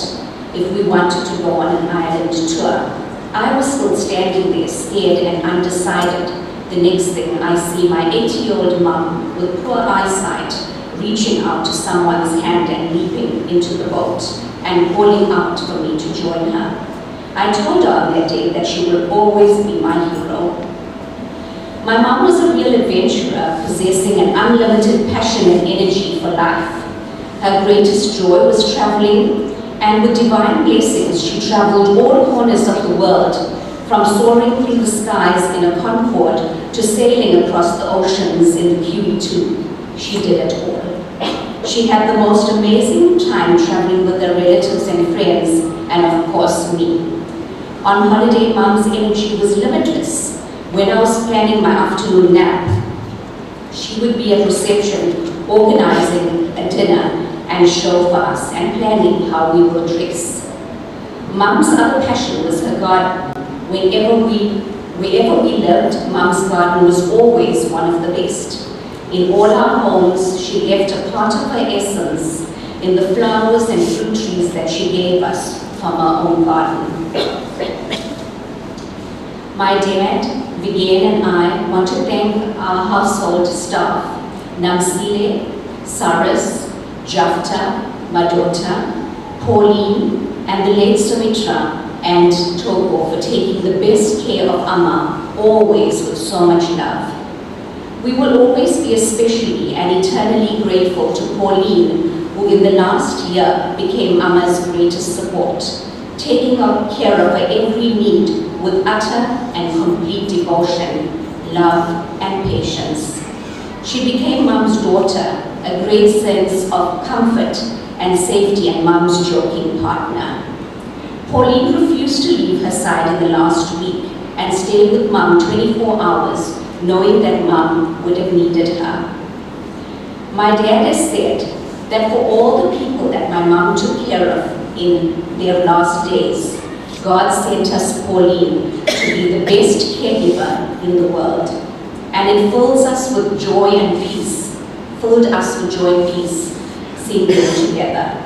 if we wanted to go on an island tour. I was still standing there, scared and undecided. The next thing, I see my 80-year-old mum with poor eyesight reaching out to someone's hand and leaping into the boat and calling out for me to join her. I told her on that day that she will always be my hero. My mum was a real adventurer, possessing an unlimited passion and energy for life. Her greatest joy was traveling, and with divine blessings, she traveled all corners of the world, from soaring through the skies in a Concorde to sailing across the oceans in the QE2. She did it all. She had the most amazing time traveling with her relatives and friends, and of course me. On holiday, Mum's energy was limitless. When I was planning my afternoon nap, she would be at reception, organizing a dinner and show for us and planning how we will dress. Mum's other passion was her garden. Wherever we lived, Mum's garden was always one of the best. In all our homes, she left a part of her essence in the flowers and fruit trees that she gave us from her own garden. My dad, Vigen, and I want to thank our household staff, Namsile, Saras, Jafta, Madota, Pauline, and the late Sumitra and Togo for taking the best care of Amma, always with so much love. We will always be especially and eternally grateful to Pauline, who in the last year became Amma's greatest support, taking care of her every need with utter and complete devotion, love, and patience. She became Mum's daughter, a great sense of comfort and safety, and Mum's joking partner. Pauline refused to leave her side in the last week and stayed with Mum 24 hours, knowing that Mum would have needed her. My dad has said that for all the people that my mum took care of in their last days, God sent us Pauline to be the best caregiver in the world. And it fills us with joy and peace, filled us with joy and peace, seeing them together.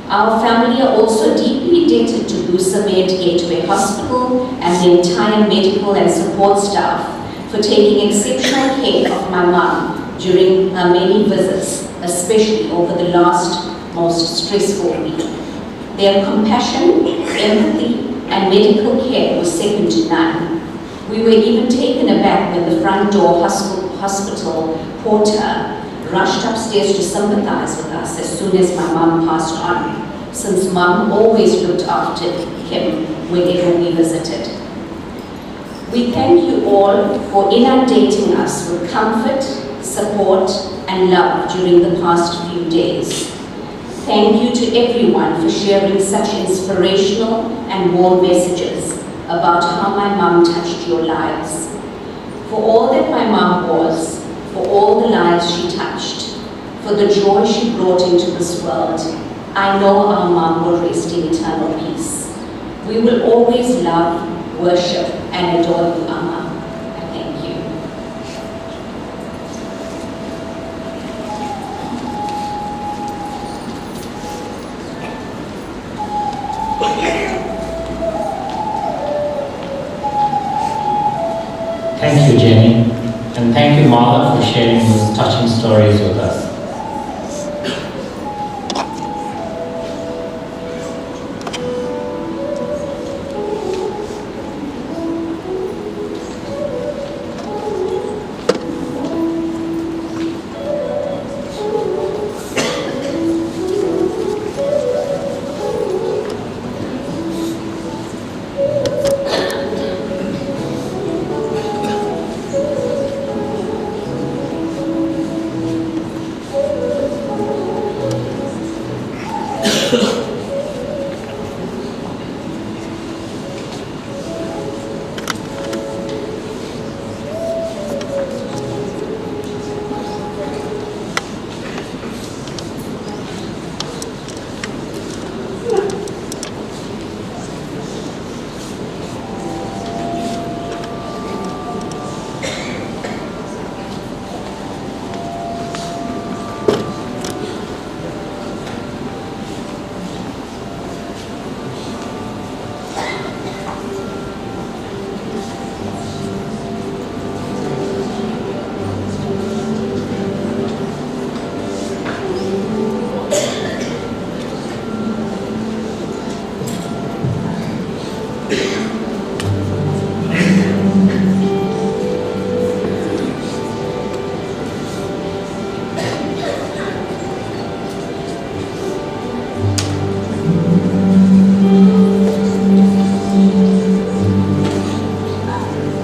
Our family are also deeply indebted to Busamed Gateway Hospital and the entire medical and support staff for taking exceptional care of my mum during her many visits, especially over the last most stressful week. Their compassion, empathy, and medical care was second to none. We were even taken aback when the front door hospital porter rushed upstairs to sympathize with us as soon as my mum passed on, since Mum always looked after him whenever we visited. We thank you all for inundating us with comfort, support, and love during the past few days. Thank you to everyone for sharing such inspirational and warm messages about how my mum touched your lives. For all that my mum was, for all the lives she touched, for the joy she brought into this world, I know our mom will rest in eternal peace. We will always love, worship, and adore you, Amma. I thank you. Thank you, Jenny, and thank you, Martha, for sharing those touching stories with us.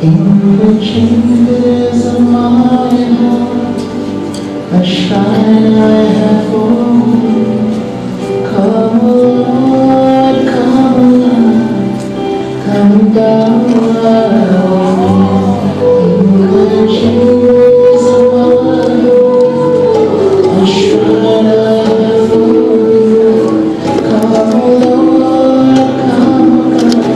In the chambers of my heart, a shrine I have formed. Come, O Lord, come down. In the chambers of my heart, a shrine I have formed. Come, O Lord, come down.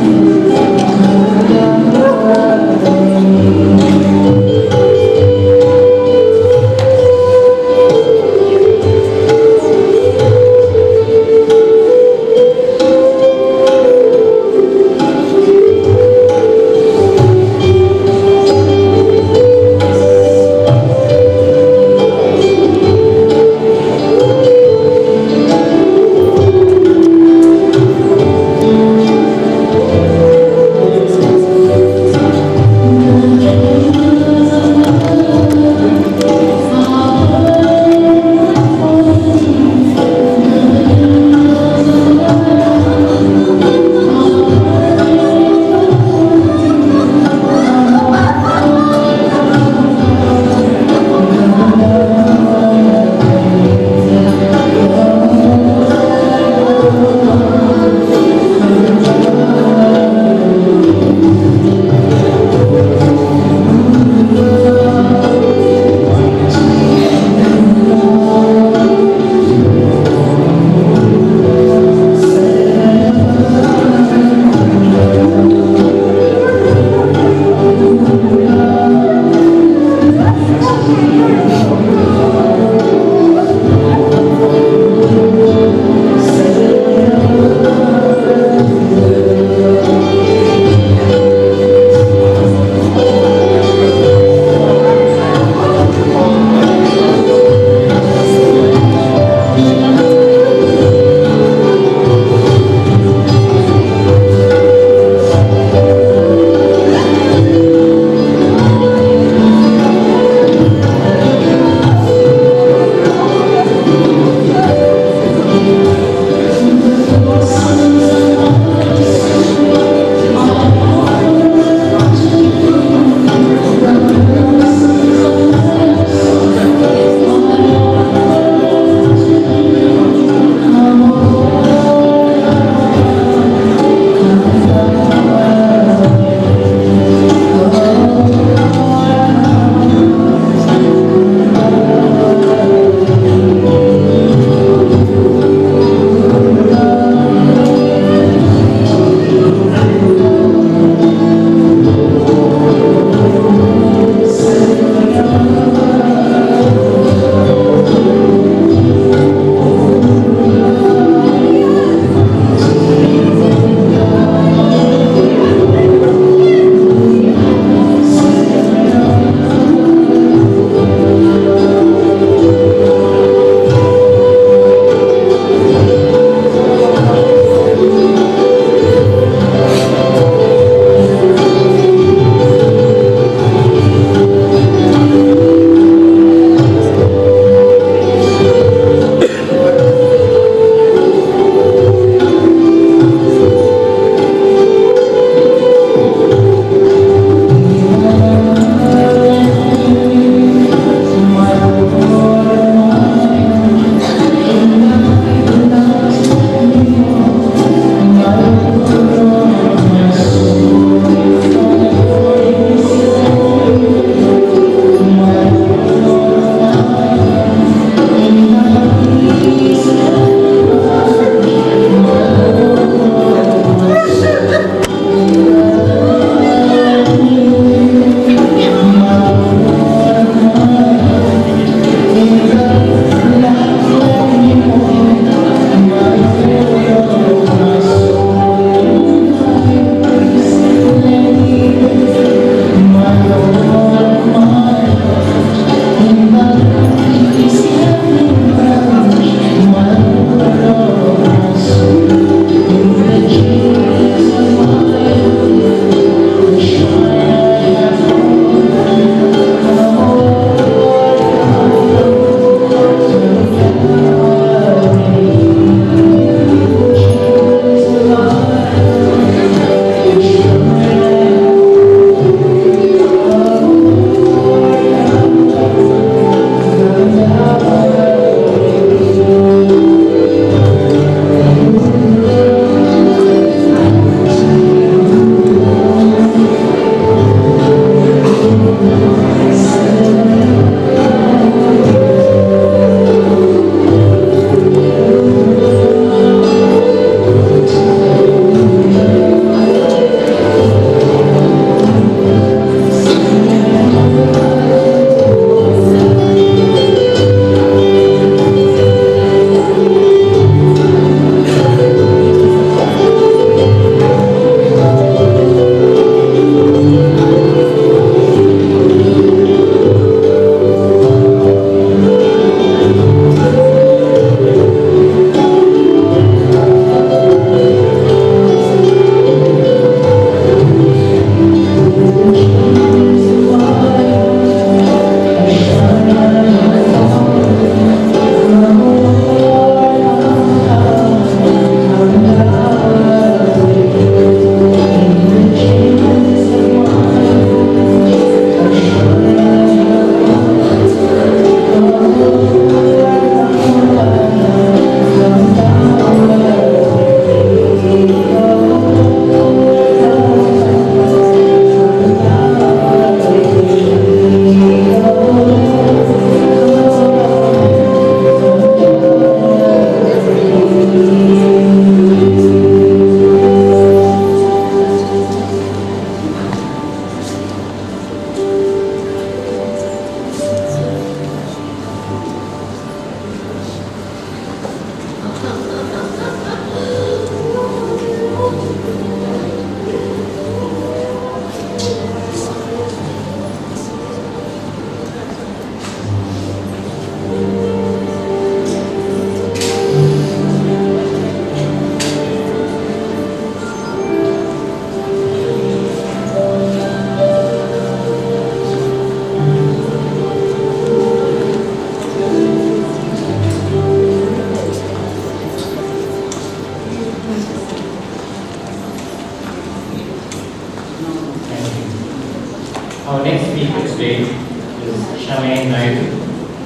is Shamain Naidu,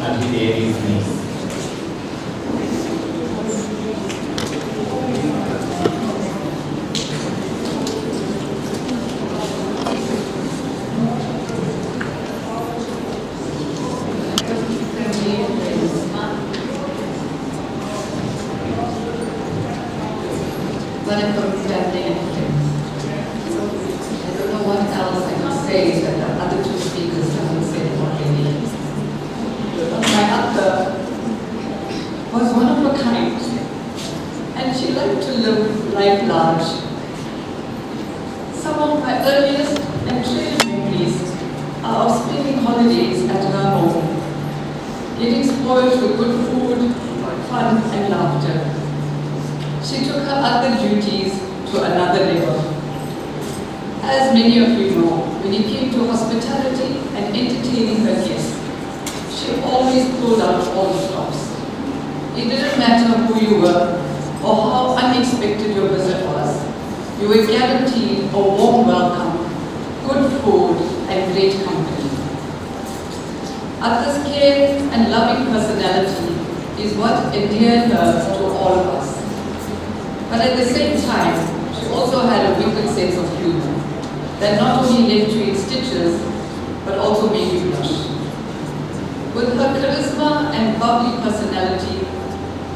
Auntie Devi's niece. Wonderful family and friends. I don't know what else I can say that the other two speakers haven't said already. My uncle was one of a kind, and she liked to live life large. Some of my earliest and treasured memories are of spending holidays at her home, getting spoiled with good food, fun and laughter. She took her other duties to another level. As many of you know, when it came to hospitality and entertaining her guests, she always pulled out all the stops. It didn't matter who you were or how unexpected your visit was. You were guaranteed a warm welcome, good food, and great company. Atta's care and loving personality is what endeared her to all of us. But at the same time, she also had a wicked sense of humor that not only left you in stitches, but also made you blush. With her charisma and bubbly personality,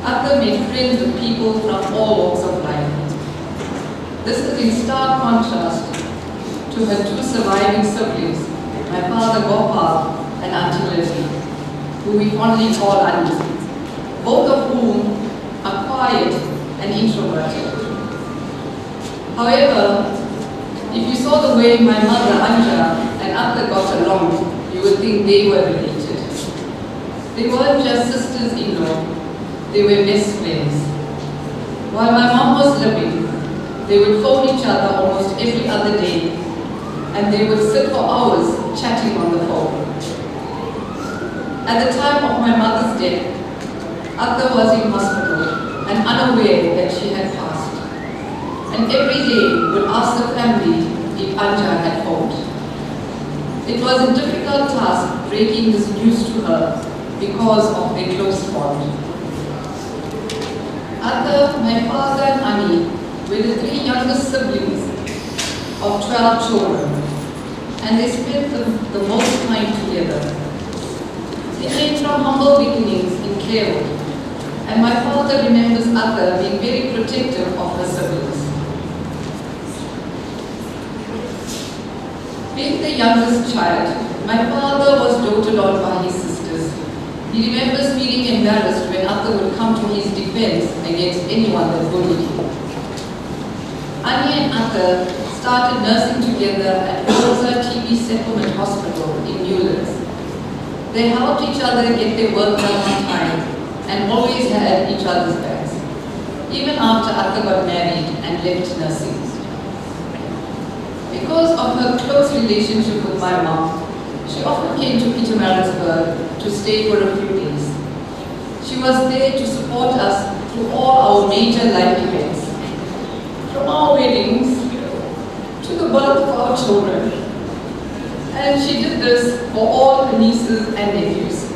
Atta made friends with people from all walks of life. This is in stark contrast to her two surviving siblings, my father Gopal and Auntie Lizzie, who we fondly call Auntie, both of whom are quiet and introverted. However, if you saw the way my mother Anja and Atta got along, you would think they were related. They weren't just sisters-in-law, they were best friends. While my mom was living, they would phone each other almost every other day, and they would sit for hours chatting on the phone. At the time of my mother's death, Atta was in hospital and unaware that she had passed, and every day would ask the family if Anja had phoned. It was a difficult task breaking this news to her because of their close bond. Atta, my father and Annie were the three youngest siblings of 12 children, and they spent the most time together. They came from humble beginnings in Clarewood, and my father remembers Atta being very protective of her siblings. Being the youngest child, my father was doted on by his sisters. He remembers feeling embarrassed when Atta would come to his defense against anyone that bullied him. Annie and Atta started nursing together at Rosa TB Settlement Hospital in Newlands. They helped each other get their work done on time and always had each other's backs, even after Atta got married and left nursing. Because of her close relationship with my mom, she often came to Pietermaritzburg to stay for a few days. She was there to support us through all our major life events, from our weddings to the birth of our children. And she did this for all her nieces and nephews.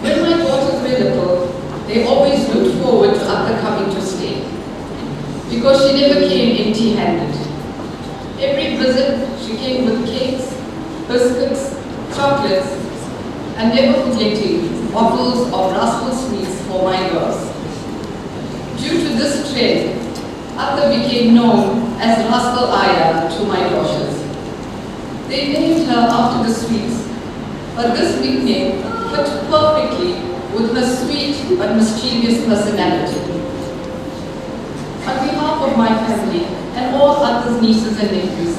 When my daughters were little, they always looked forward to Atta coming to stay, because she never came empty-handed. Every visit, she came with cakes, biscuits, chocolates, and never forgetting bottles of rascal sweets for my girls. Due to this trend, Atta became known as Rascal Aya to my daughters. They named her after the sweets, but this nickname fit perfectly with her sweet but mischievous personality. On behalf of my family and all Atta's nieces and nephews,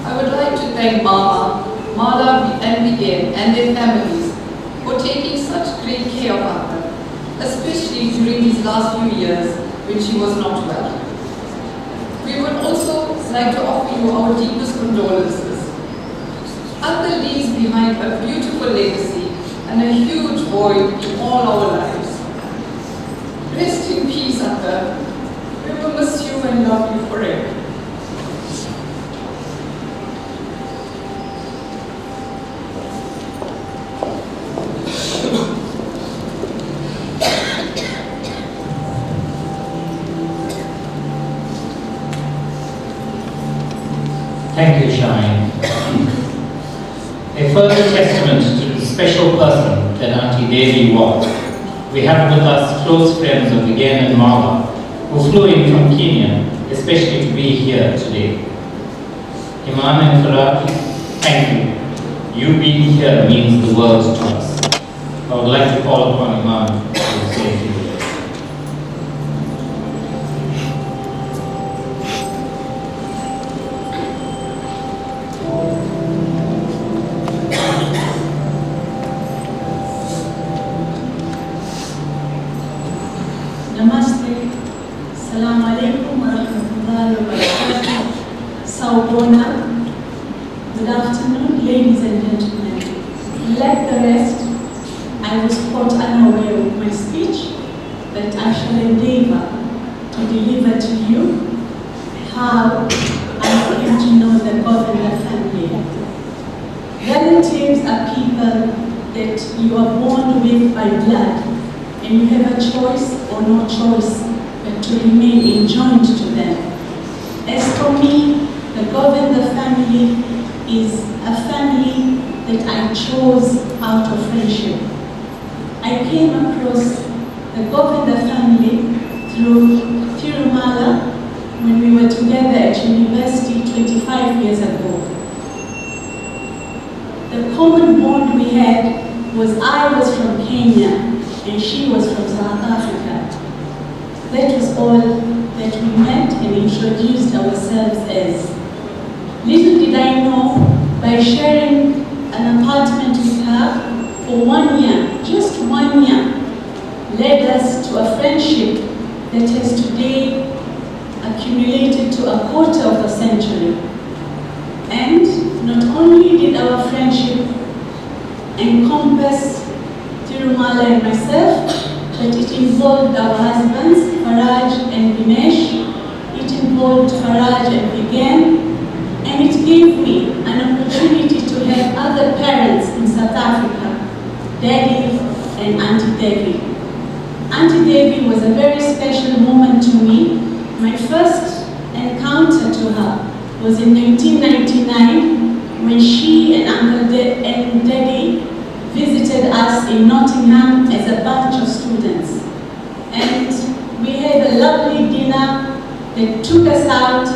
I would like to thank Mama, Mala and Miguel and their families for taking such great care of Atta, especially during these last few years when she was not well. We would also like to offer you our deepest condolences. Atta leaves behind a beautiful legacy and a huge void in all our lives. Rest in peace, Atta. We will miss you and love you forever. shine. A further testament to the special person that Auntie Devi was, we have with us close friends of Vigen and Mala, who flew in from Kenya, especially to be here today. Iman and Faraj, thank you. You being here means the world to us. I would like to call upon Iman to say a few words. Namaste. Assalamu alaikum wa rahmatullahi wa barakatuh. Sawubona. Good afternoon, ladies and gentlemen. Like the rest, I was caught unaware with my speech, but I shall endeavor to deliver to you how I came to know the Govender family. Relatives are people that you are born with by blood, and you have a choice or no choice but to remain enjoined to them. As for me, the Govender family is a family that I chose out of friendship. I came across the Govender family through Tirumala when we were together at university 25 years ago. The common bond we had was I was from Kenya and she was from South Africa. That was all that we met and introduced ourselves as. Little did I know, by sharing an apartment with her for 1 year, just 1 year, led us to a friendship that has today accumulated to a quarter of a century. And not only did our friendship encompass Tirumala and myself, but it involved our husbands, Faraj and Vinesh. It involved Faraj and Vigen, and it gave me an opportunity to have other parents in South Africa, Daddy and Auntie Devi. Auntie Devi was a very special moment to me. My first encounter to her was in 1999 when she and Uncle and Daddy visited us in Nottingham as a bunch of students. And we had a lovely dinner that took us out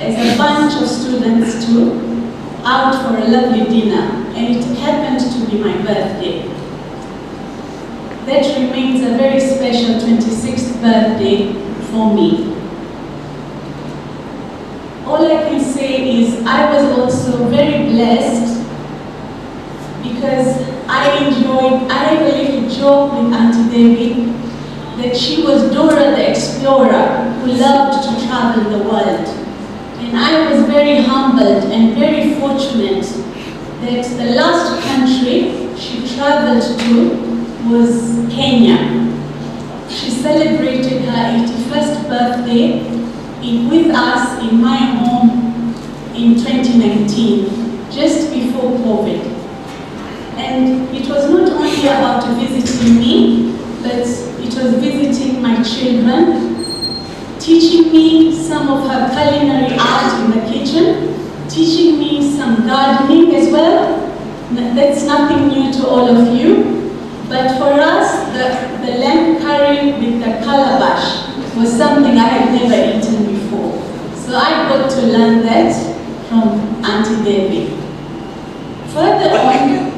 as a bunch of students out for a lovely dinner. And it happened to be my birthday. That remains a very special 26th birthday for me. All I can say is I was also very blessed because I have a little joke with Auntie Devi that she was Dora the Explorer who loved to travel the world. And I was very humbled and very fortunate that the last country she traveled to was Kenya. She celebrated her 81st birthday with us in my home in 2019, just before COVID. And it was not only about visiting me, but it was visiting my children, teaching me some of her culinary art in the kitchen, teaching me some gardening as well. That's nothing new to all of you. But for us, the lamb curry with the calabash was something I had never eaten before. So I got to learn that from Auntie Devi. Further on,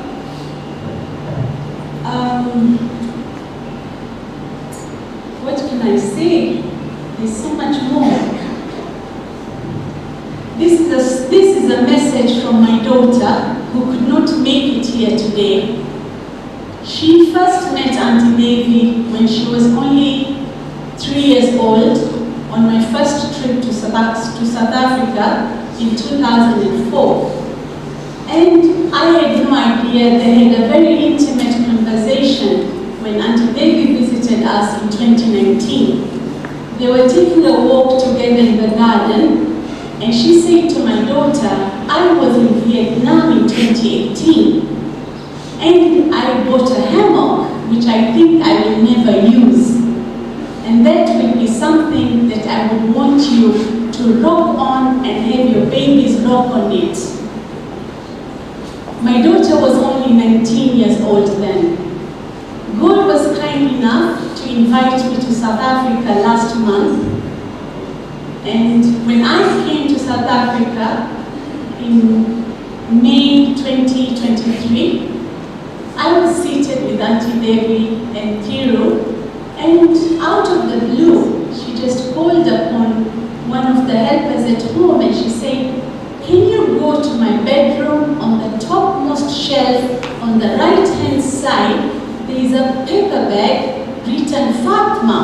what can I say? There's so much more. This is a message from my daughter who could not make it here today. She first met Auntie Devi when she was only 3 years old on my first trip to South Africa in 2004. And I had no idea they had a very intimate conversation when Auntie Devi visited us in 2019. They were taking a walk together in the garden, and she said to my daughter, I was in Vietnam in 2018, and I bought a hammock, which I think I will never use. And that will be something that I would want you to rock on and have your babies rock on it. My daughter was only 19 years old then. God was kind enough to invite me to South Africa last month. And when I came to South Africa in May 2023, I was seated with Auntie Debbie and Thiru, and out of the blue, she just called upon one of the helpers at home and she said, "Can you go to my bedroom? On the topmost shelf on the right-hand side, there is a paper bag written Fatma."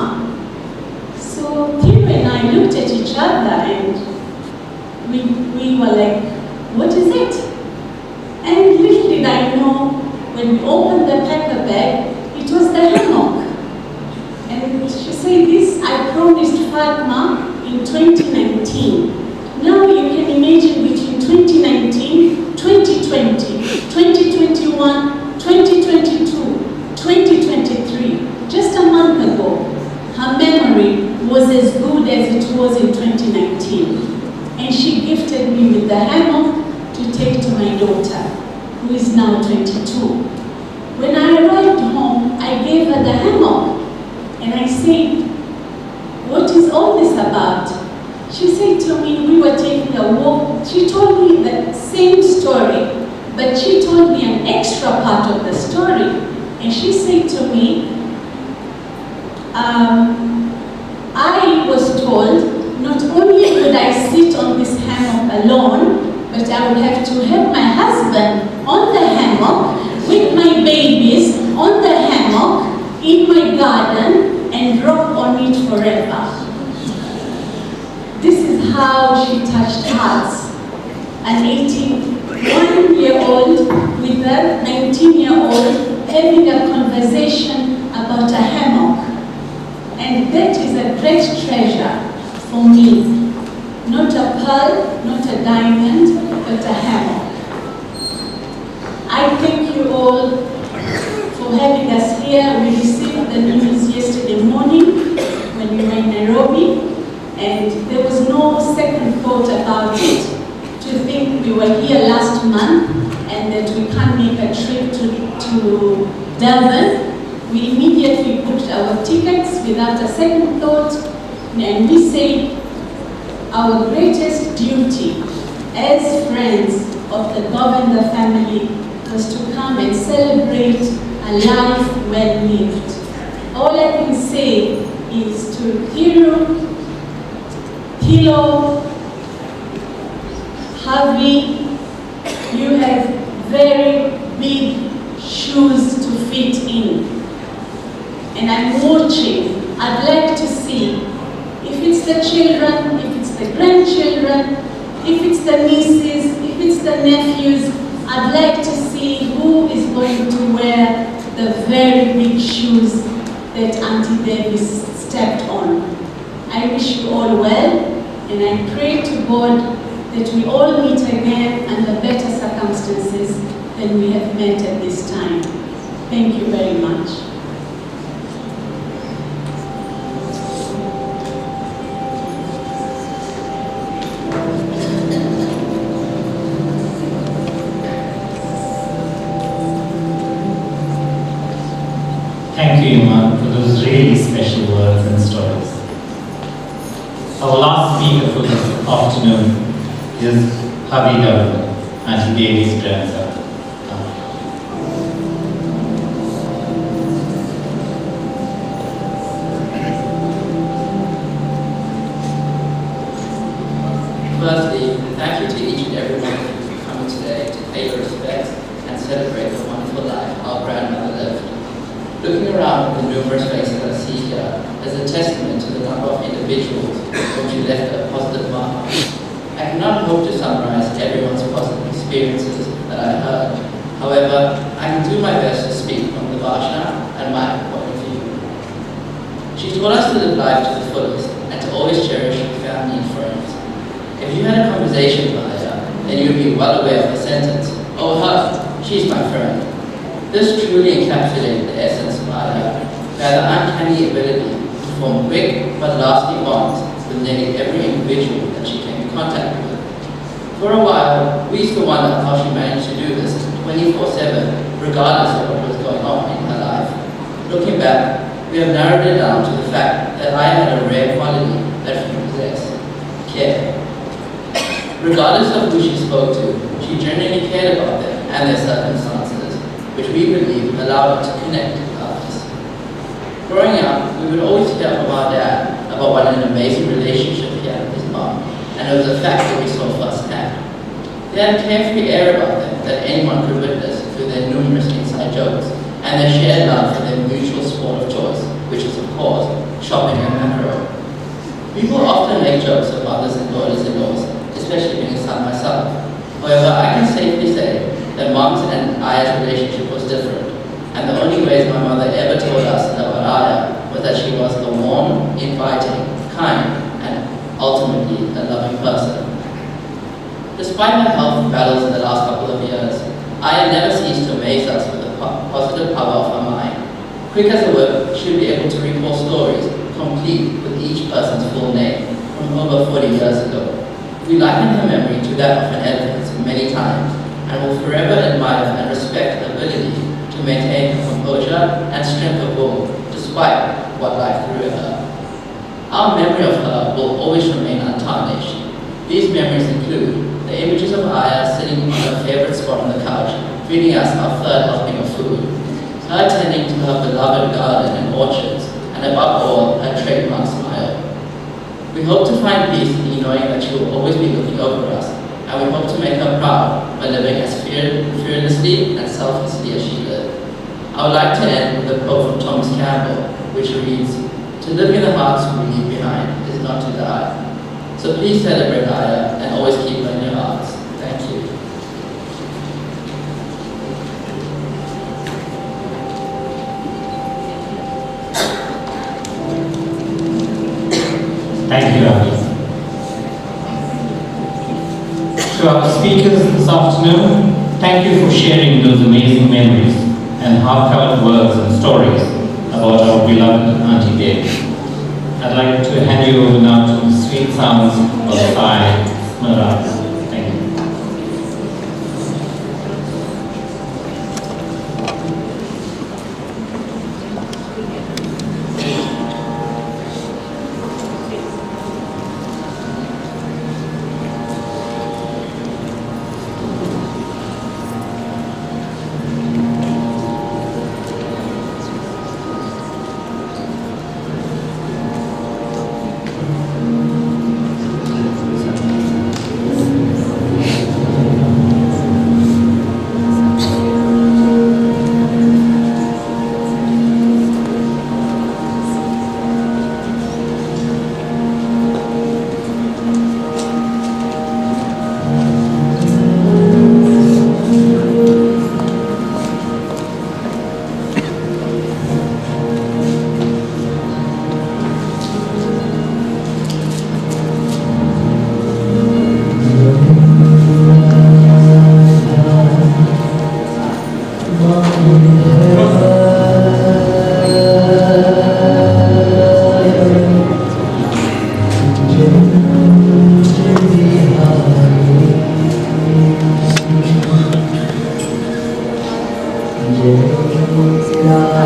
So Thiru and I looked at each other and we were like, what is it? And little did I know, when we opened the paper bag, it was the hammock. And she said, "This I promised Fatma in 2019. Now you can imagine between 2019, 2020, 2021, 2022, 2023, just a month ago, her memory was as good as it was in 2019. And she gifted me with the hammock to take to my daughter, who is now 22. When I arrived home, I gave her the hammock. And I said, "What is all this about?" She said to me, we were taking a walk. She told me the same story, but she told me an extra part of the story. And she said to me, I was told not only would I sit on this hammock alone, but I would have to have my husband on the hammock with my babies on the hammock in my garden and rock on it forever. This is how she touched hearts. An 81-year-old with a 19-year-old having a conversation about a hammock. And that is a great treasure for me. Not a pearl, not a diamond, but a hammock. I thank you all for having us here. We received the news yesterday morning when we were in Nairobi, and there was no second thought about it, to think we were here last month and that we can't make a trip to Durban. We immediately booked our tickets without a second thought, and we said our greatest duty as friends of the Govender family was to come and celebrate a life well lived. All I can say is to Thiru, Thilo, Harvey, you have very big shoes to fit in. And I'm watching. I'd like to see if it's the children, if it's the grandchildren, if it's the nieces, if it's the nephews. I'd like to see who is going to wear the very big shoes that Auntie Debbie stepped on. I wish you all well, and I pray to God that we all meet again under better circumstances than we have met at this time. Thank you very much. Thank you, Iman, for those really special words and stories. Our last speaker for this afternoon is Habi Govender, Auntie Devi's grandson. Firstly, thank you to each and every one of you for coming today to pay your respects and celebrate the wonderful life our grandmother lived. Looking around at the numerous faces I see here is a testament to the number of individuals whom she left a positive mark. I cannot hope to summarize everyone's positive experiences that I heard. However, I can do my best to speak from the Vashna and my point of view. She taught us to live life to the fullest and to always cherish family and friends. If you had a conversation with her, then you'd be well aware of the sentence, "Oh her, she's my friend." This truly encapsulated the essence of Aya, who had the uncanny ability to form quick but lasting bonds with nearly every individual that she came in contact with. For a while, we used to wonder how she managed to do this 24/7, regardless of what was going on in her life. Looking back, we have narrowed it down to the fact that I had a rare quality that few possess: care. Regardless of who she spoke to, she genuinely cared about them and their circumstances, which we believe allowed her to connect with others. Growing up, we would always hear from our dad about what an amazing relationship he had with his mom, and it was a fact that we saw firsthand. They had a carefree air about them that anyone could witness through their numerous inside jokes, and their shared love for their mutual sport of choice, which is of course, shopping and mackerel. People often make jokes of mothers and daughters-in-laws, especially being a son myself. However, I can safely say that mom's and Aya's relationship was different, and the only ways my mother ever told us about Aya was that she was a warm, inviting, kind, and ultimately a loving person. Despite her health battles in the last couple of years, Aya never ceased to amaze us with the positive power of her mind. Quick as a whip, she would be able to recall stories complete with each person's full name from over 40 years ago. We liken her memory to that of an elephant many times, and will forever admire and respect her ability to maintain her composure and strength of will despite what life threw at her. Our memory of her will always remain untarnished. These memories include the images of Aya sitting on her favorite spot on the couch, feeding us our third helping of food, her attending to her beloved garden and orchards, and above all, her trademark smile. We hope to find peace in knowing that she will always be looking over us, and we hope to make her proud by living as fearlessly and selflessly as she lived. I would like to end with a quote from Thomas Campbell, which reads, "To live in the hearts we leave behind is not to die." So please celebrate Aya and always keep her in your hearts. Thank you. Thank you, Ravi. To our speakers this afternoon, thank you for sharing those amazing memories and heartfelt words and stories about our beloved Auntie Devi. I'd like to hand you over now to the sweet sounds of Sai Smara. Thank you. Jai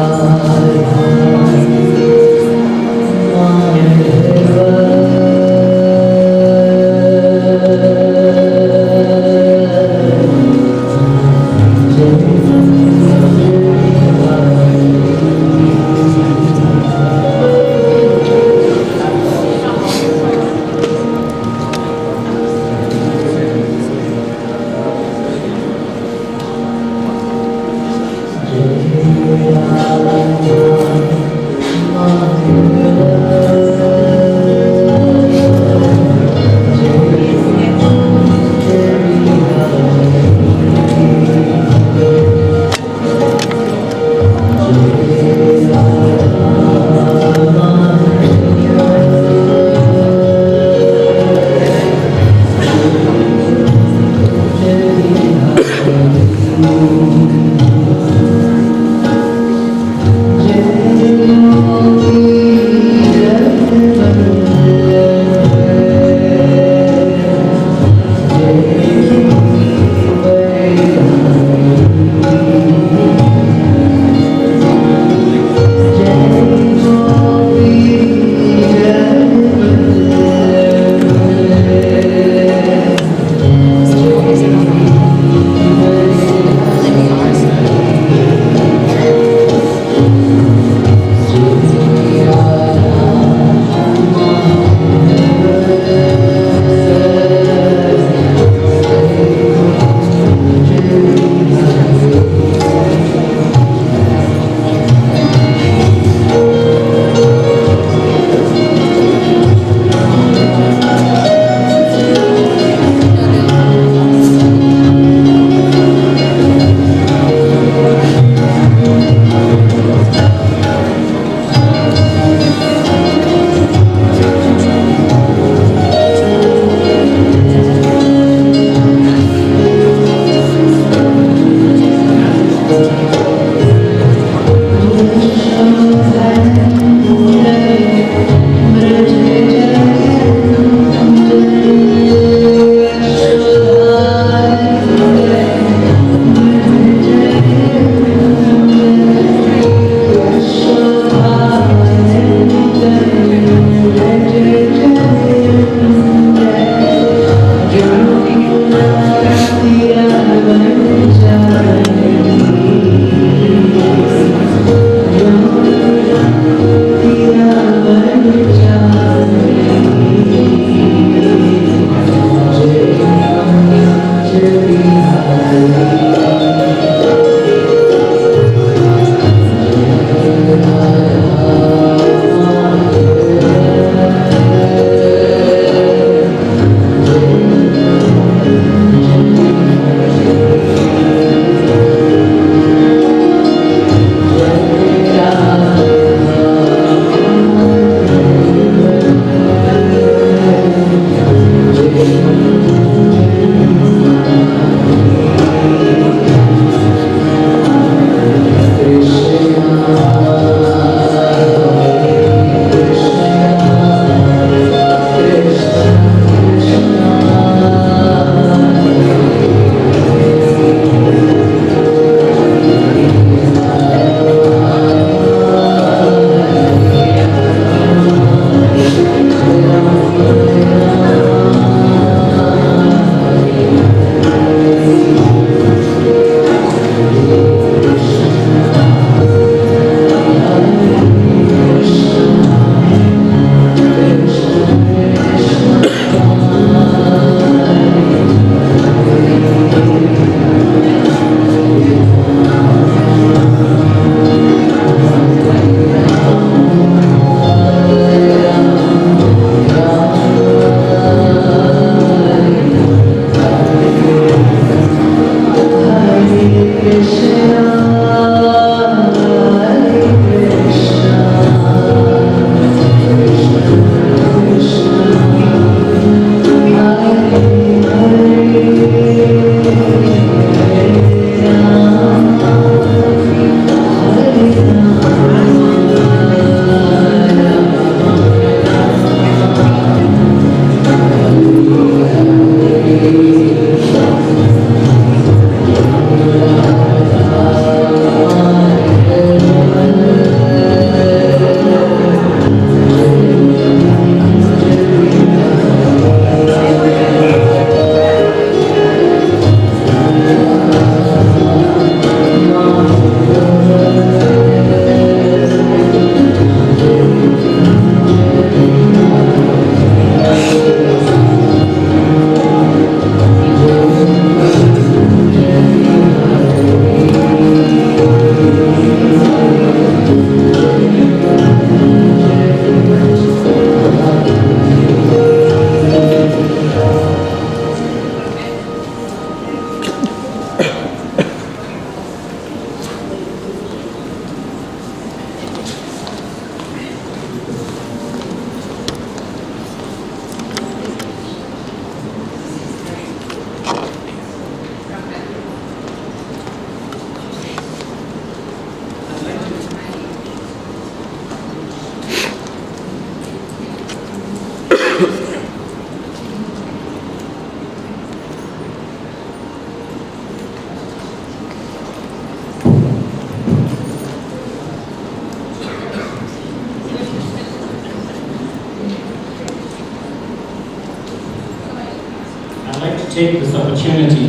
take this opportunity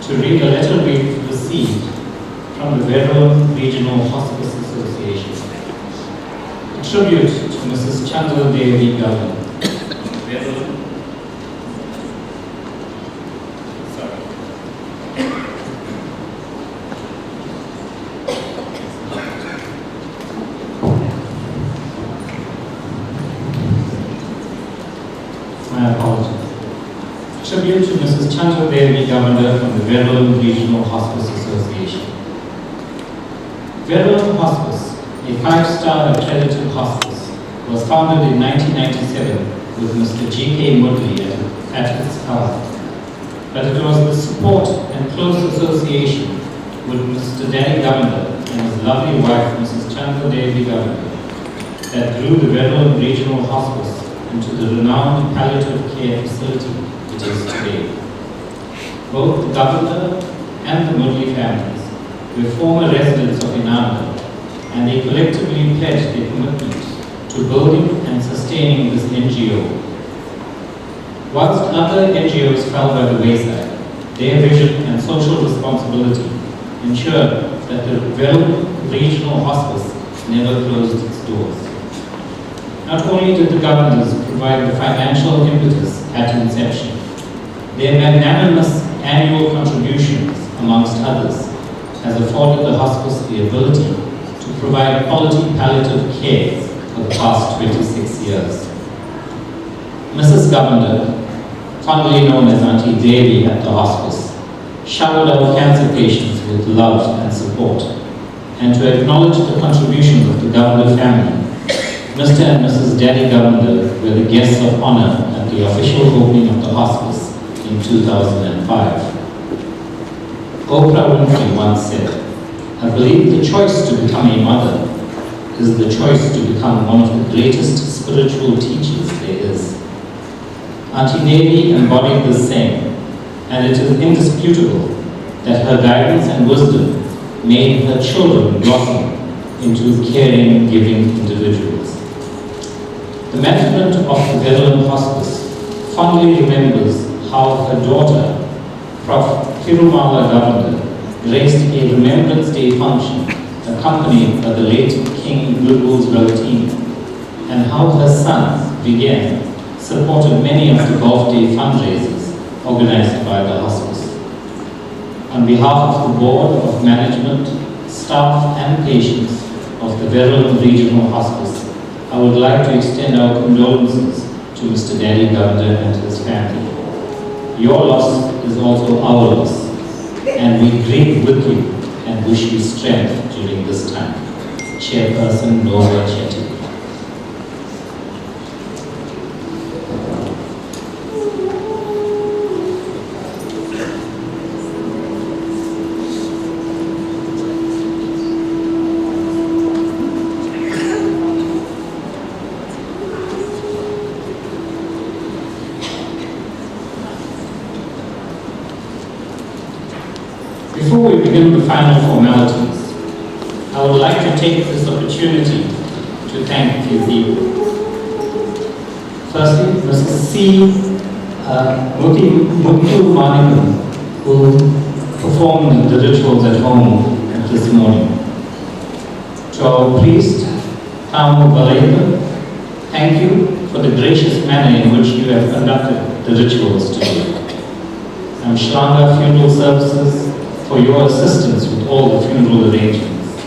to read a letter we received from the Verulam Regional Hospice Association. A tribute to Mrs. Chundradevi Govender. My apologies. Tribute to Mrs. Chundradevi Govender from the Verulam Regional Hospice Association. Verulam Hospice, a five-star accredited hospice, was founded in 1997 with Mr. G.K. Mudley at its heart. But it was the support and close association with Mr. Danny Govender and his lovely wife, Mrs. Chundradevi Govender, that grew the Verulam Regional Hospice into the renowned palliative care facility it is today. Both the Govender and the Mudley families were former residents of Inanda, and they collectively pledged their commitment to building and sustaining this NGO. Whilst other NGOs fell by the wayside, their vision and social responsibility ensured that the Verulam Regional Hospice never closed its doors. Not only did the Governors provide the financial impetus at inception, their magnanimous annual contributions, amongst others, has afforded the hospice the ability to provide quality palliative care for the past 26 years. Mrs. Govender, fondly known as Auntie Devi at the hospice, showered our cancer patients with love and support, and to acknowledge the contribution of the Govender family, Mr. and Mrs. Danny Govender were the guests of honor at the official opening of the hospice in 2005. Oprah Winfrey once said, "I believe the choice to become a mother is the choice to become one of the greatest spiritual teachers there is." Auntie Devi embodied the same, and it is indisputable that her guidance and wisdom made her children blossom into caring, giving individuals. The management of the Verulam Hospice fondly remembers how her daughter, Prof. Firumala Govender, graced a Remembrance Day function accompanied by the late King Bulbul's Ravatini, and how her son, Vigen, supported many of the Golf Day fundraisers organized by the hospice. On behalf of the Board of Management, staff and patients of the Verulam Regional Hospice, I would like to extend our condolences to Mr. Danny Govender and his family. Your loss is also our loss, and we grieve with you and wish you strength during this time. Chairperson Nova Chetty. Before we begin the final formalities, I would like to take this opportunity to thank a few people. Firstly, Mrs. C. Muthu Manikam, who performed the rituals at home this morning. To our priest, Tamu Balenda, thank you for the gracious manner in which you have conducted the rituals today. And Shlanga Funeral Services, for your assistance with all the funeral arrangements.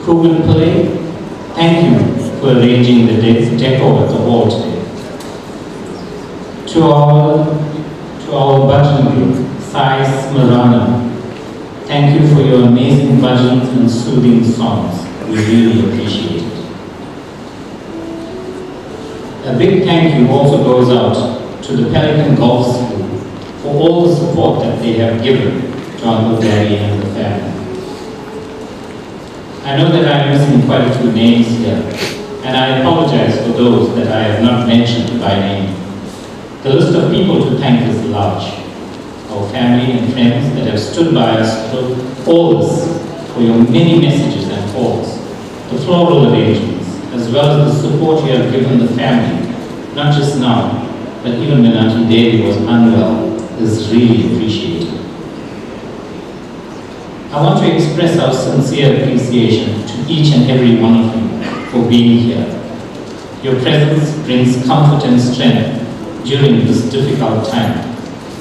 Kubin Pillai, thank you for arranging the decor at the hall today. To our bhajan group, Sai Smarana, thank you for your amazing bhajans and soothing songs. We really appreciate it. A big thank you also goes out to the Pelican Golf School for all the support that they have given to Uncle Daddy and the family. I know that I'm missing quite a few names here, and I apologize for those that I have not mentioned by name. The list of people to thank is large. Our family and friends that have stood by us through all this, for your many messages and calls, the floral arrangements, as well as the support you have given the family, not just now, but even when Auntie Devi was unwell, is really appreciated. I want to express our sincere appreciation to each and every one of you for being here. Your presence brings comfort and strength during this difficult time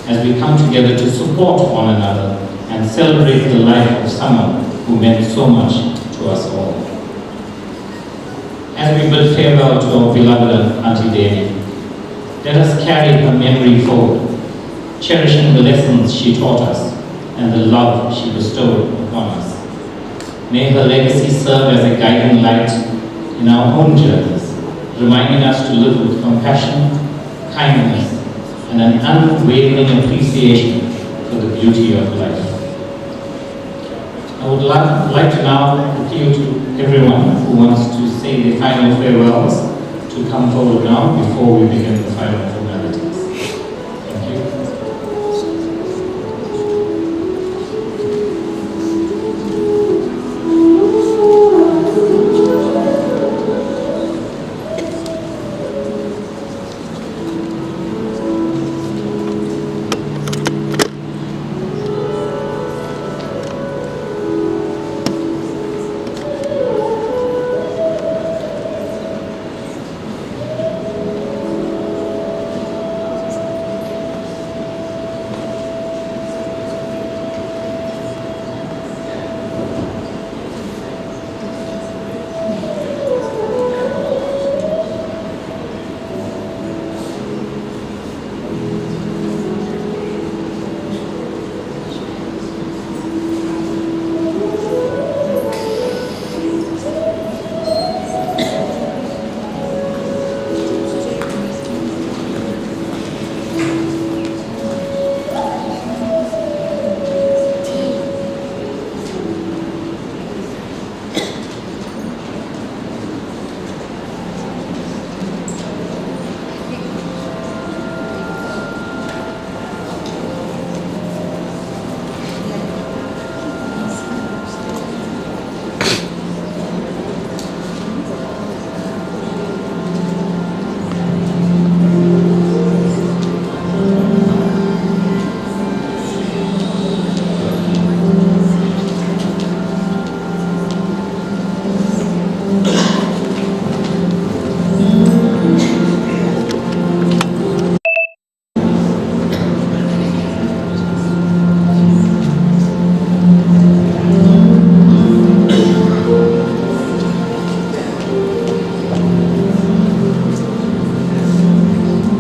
as we come together to support one another and celebrate the life of someone who meant so much to us all. As we bid farewell to our beloved Auntie Devi, let us carry her memory forward, cherishing the lessons she taught us and the love she bestowed upon us. May her legacy serve as a guiding light in our own journeys, reminding us to live with compassion, kindness, and an unwavering appreciation for the beauty of life. I would like to now appeal to everyone who wants to say their final farewells to come forward now before we begin the final formalities. Thank you.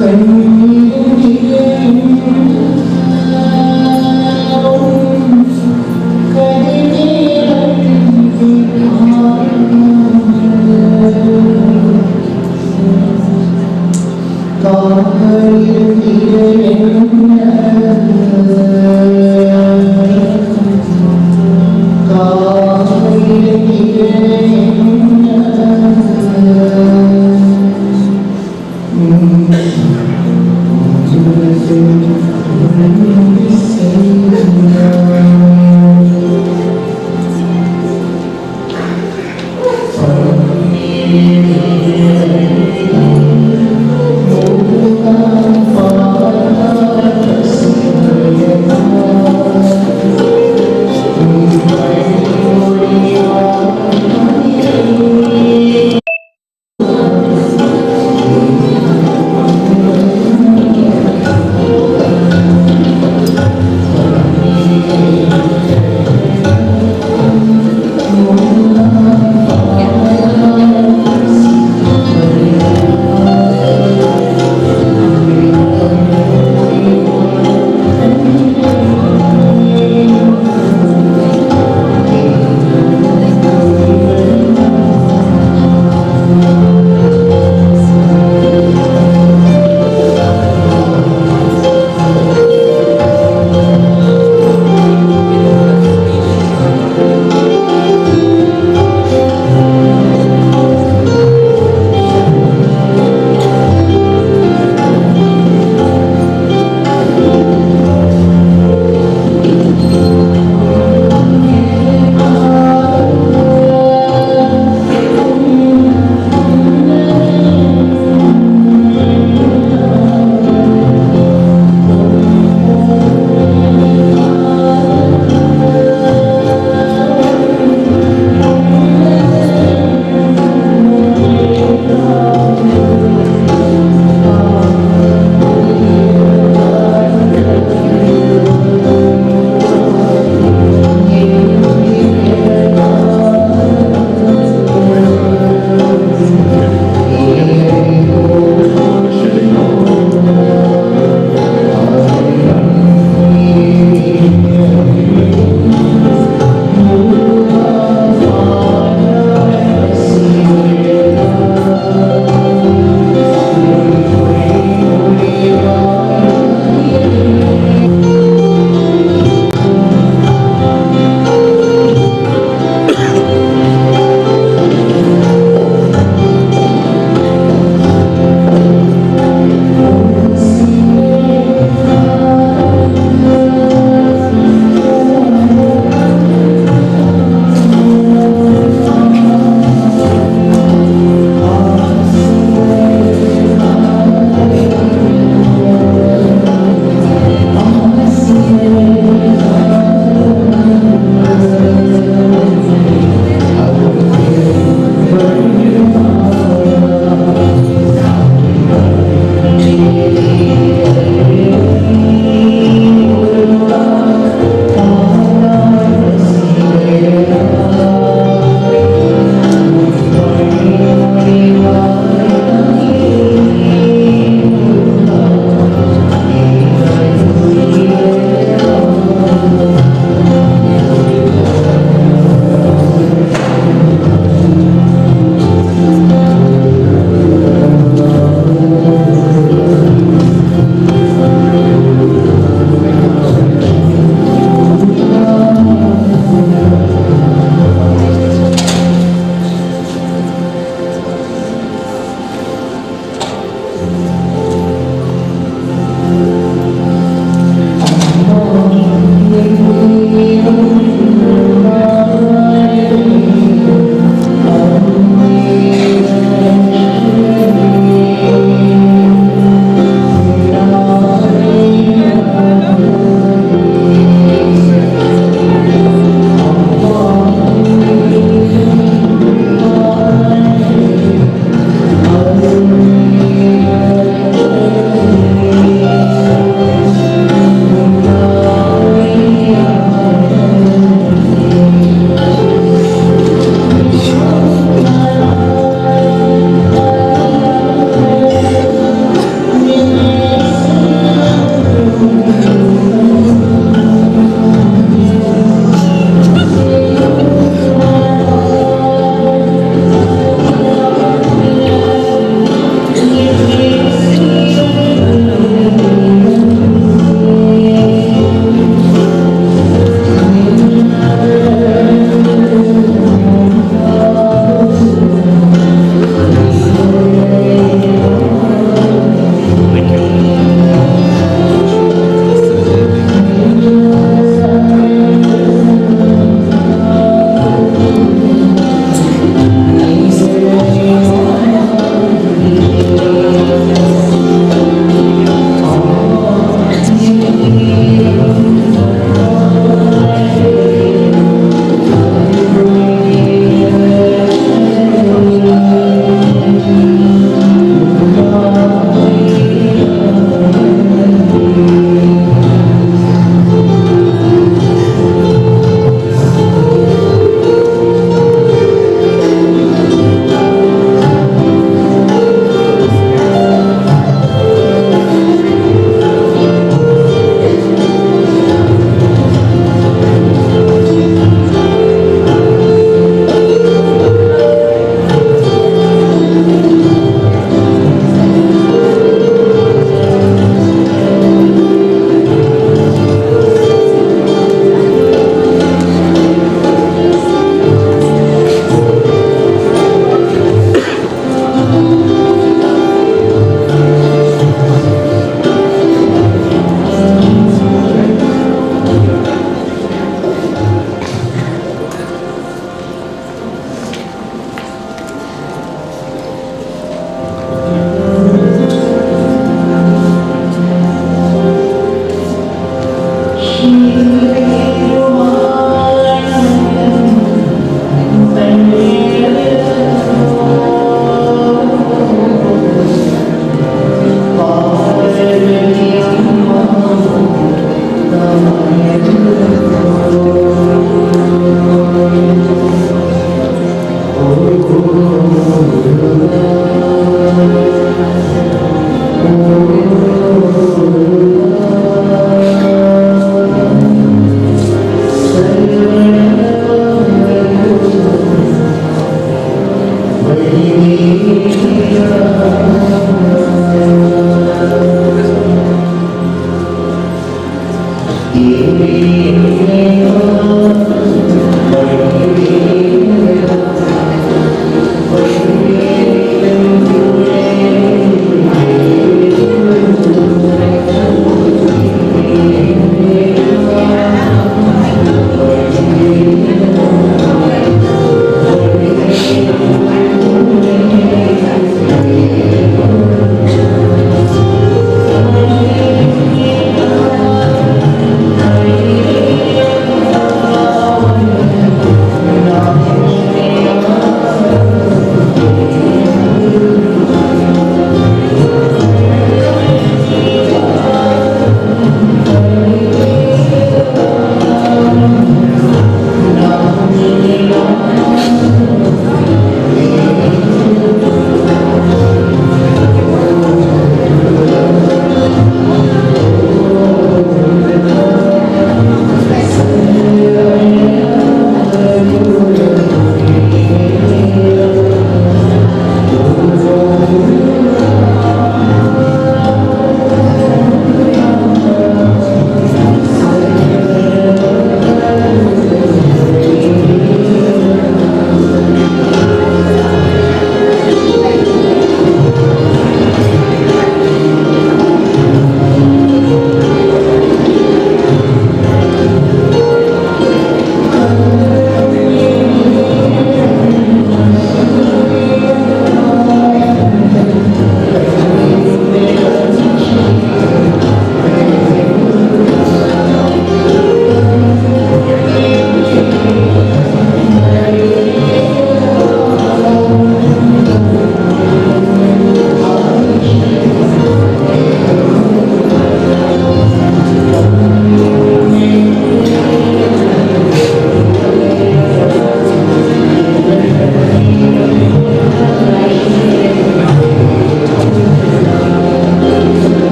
Thank you.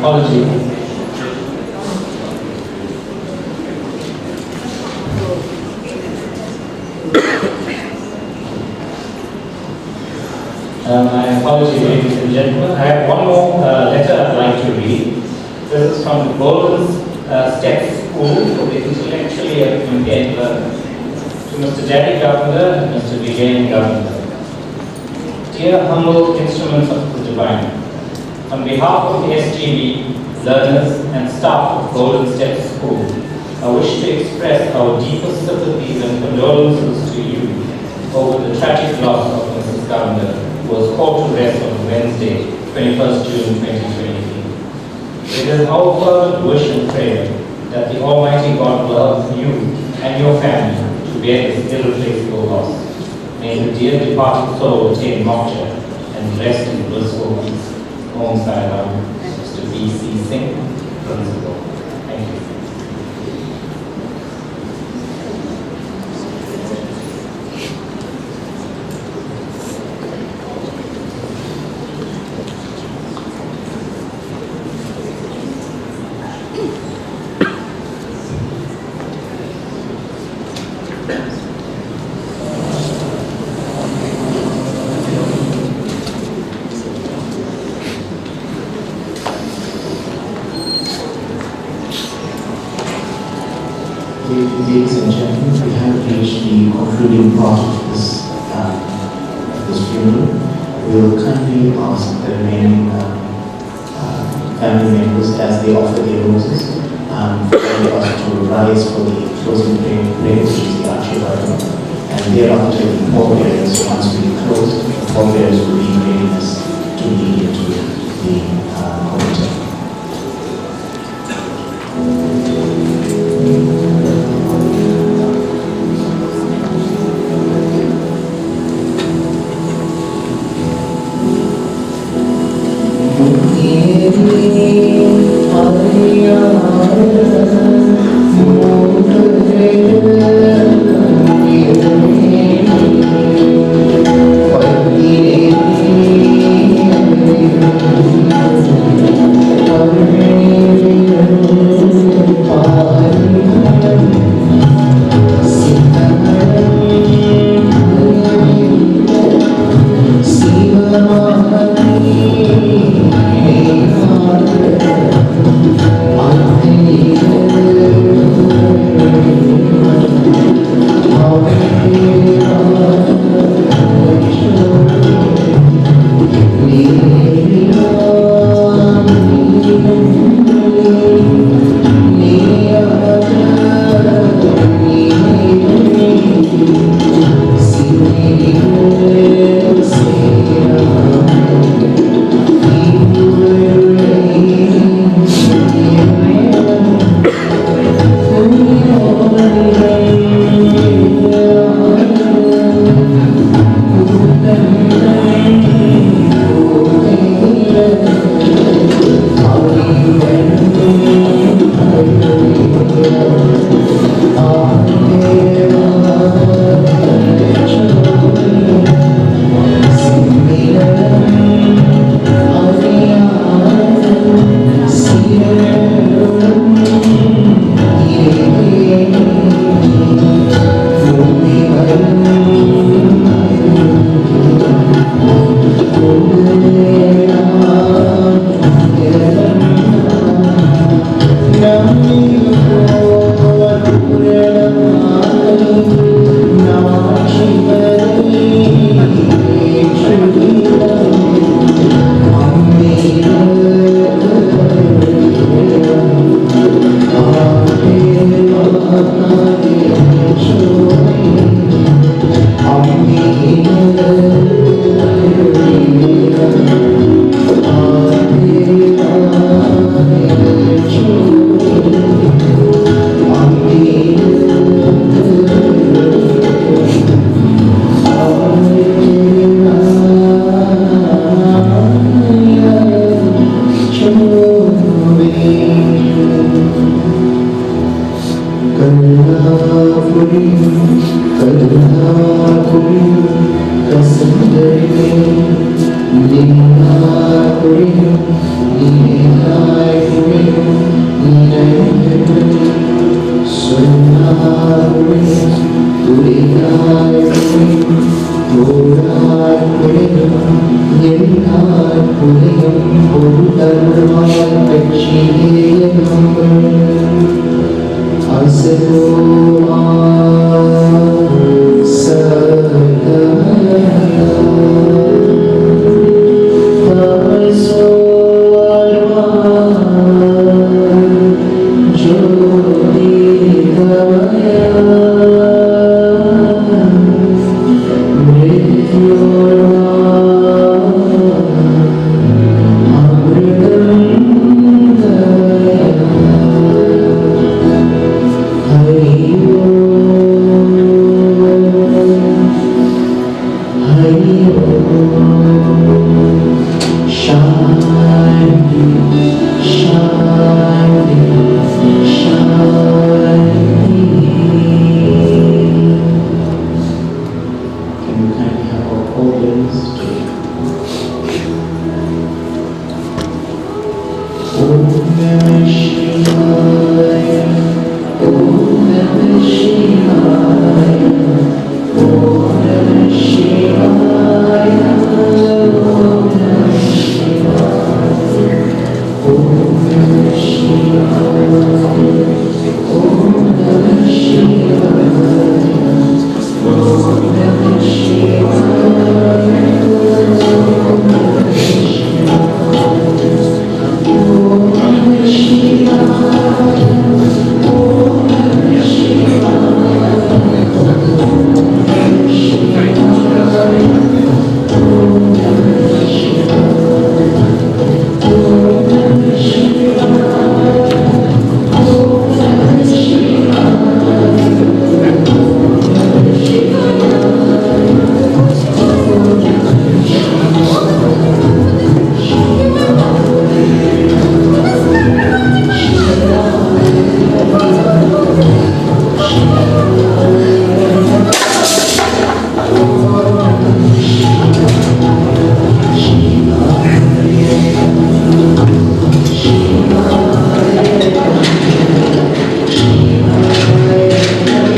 apology. My apology, ladies and gentlemen. I have one more letter I'd like to read. This is from the Golden Steps School for the Intellectually Impaired Learners. To Mr. Chundradevi Govender and Mr. Govender. Dear humble instruments of the divine, on behalf of the SGB, learners and staff of Golden Steps School, I wish to express our deepest sympathies and condolences to you over the tragic loss of Mrs. Govender, who was called to rest on Wednesday, 21st June 2023. It is our fervent wish and prayer that the Almighty God will help you and your family to bear this irreplaceable loss. May the dear departed soul attain moksha and rest in blissful peace. Om Sai Ram, Mr. B.C. Singh, Principal. Thank you. Ladies and gentlemen, we have reached the concluding part of this funeral. We will kindly ask the remaining family members, as they offer their roses, for us to rise for the closing prayer, which is the Archivardhan. And thereafter, the pallbearers, once we close, the pallbearers will be in readiness to lead into the committee. Om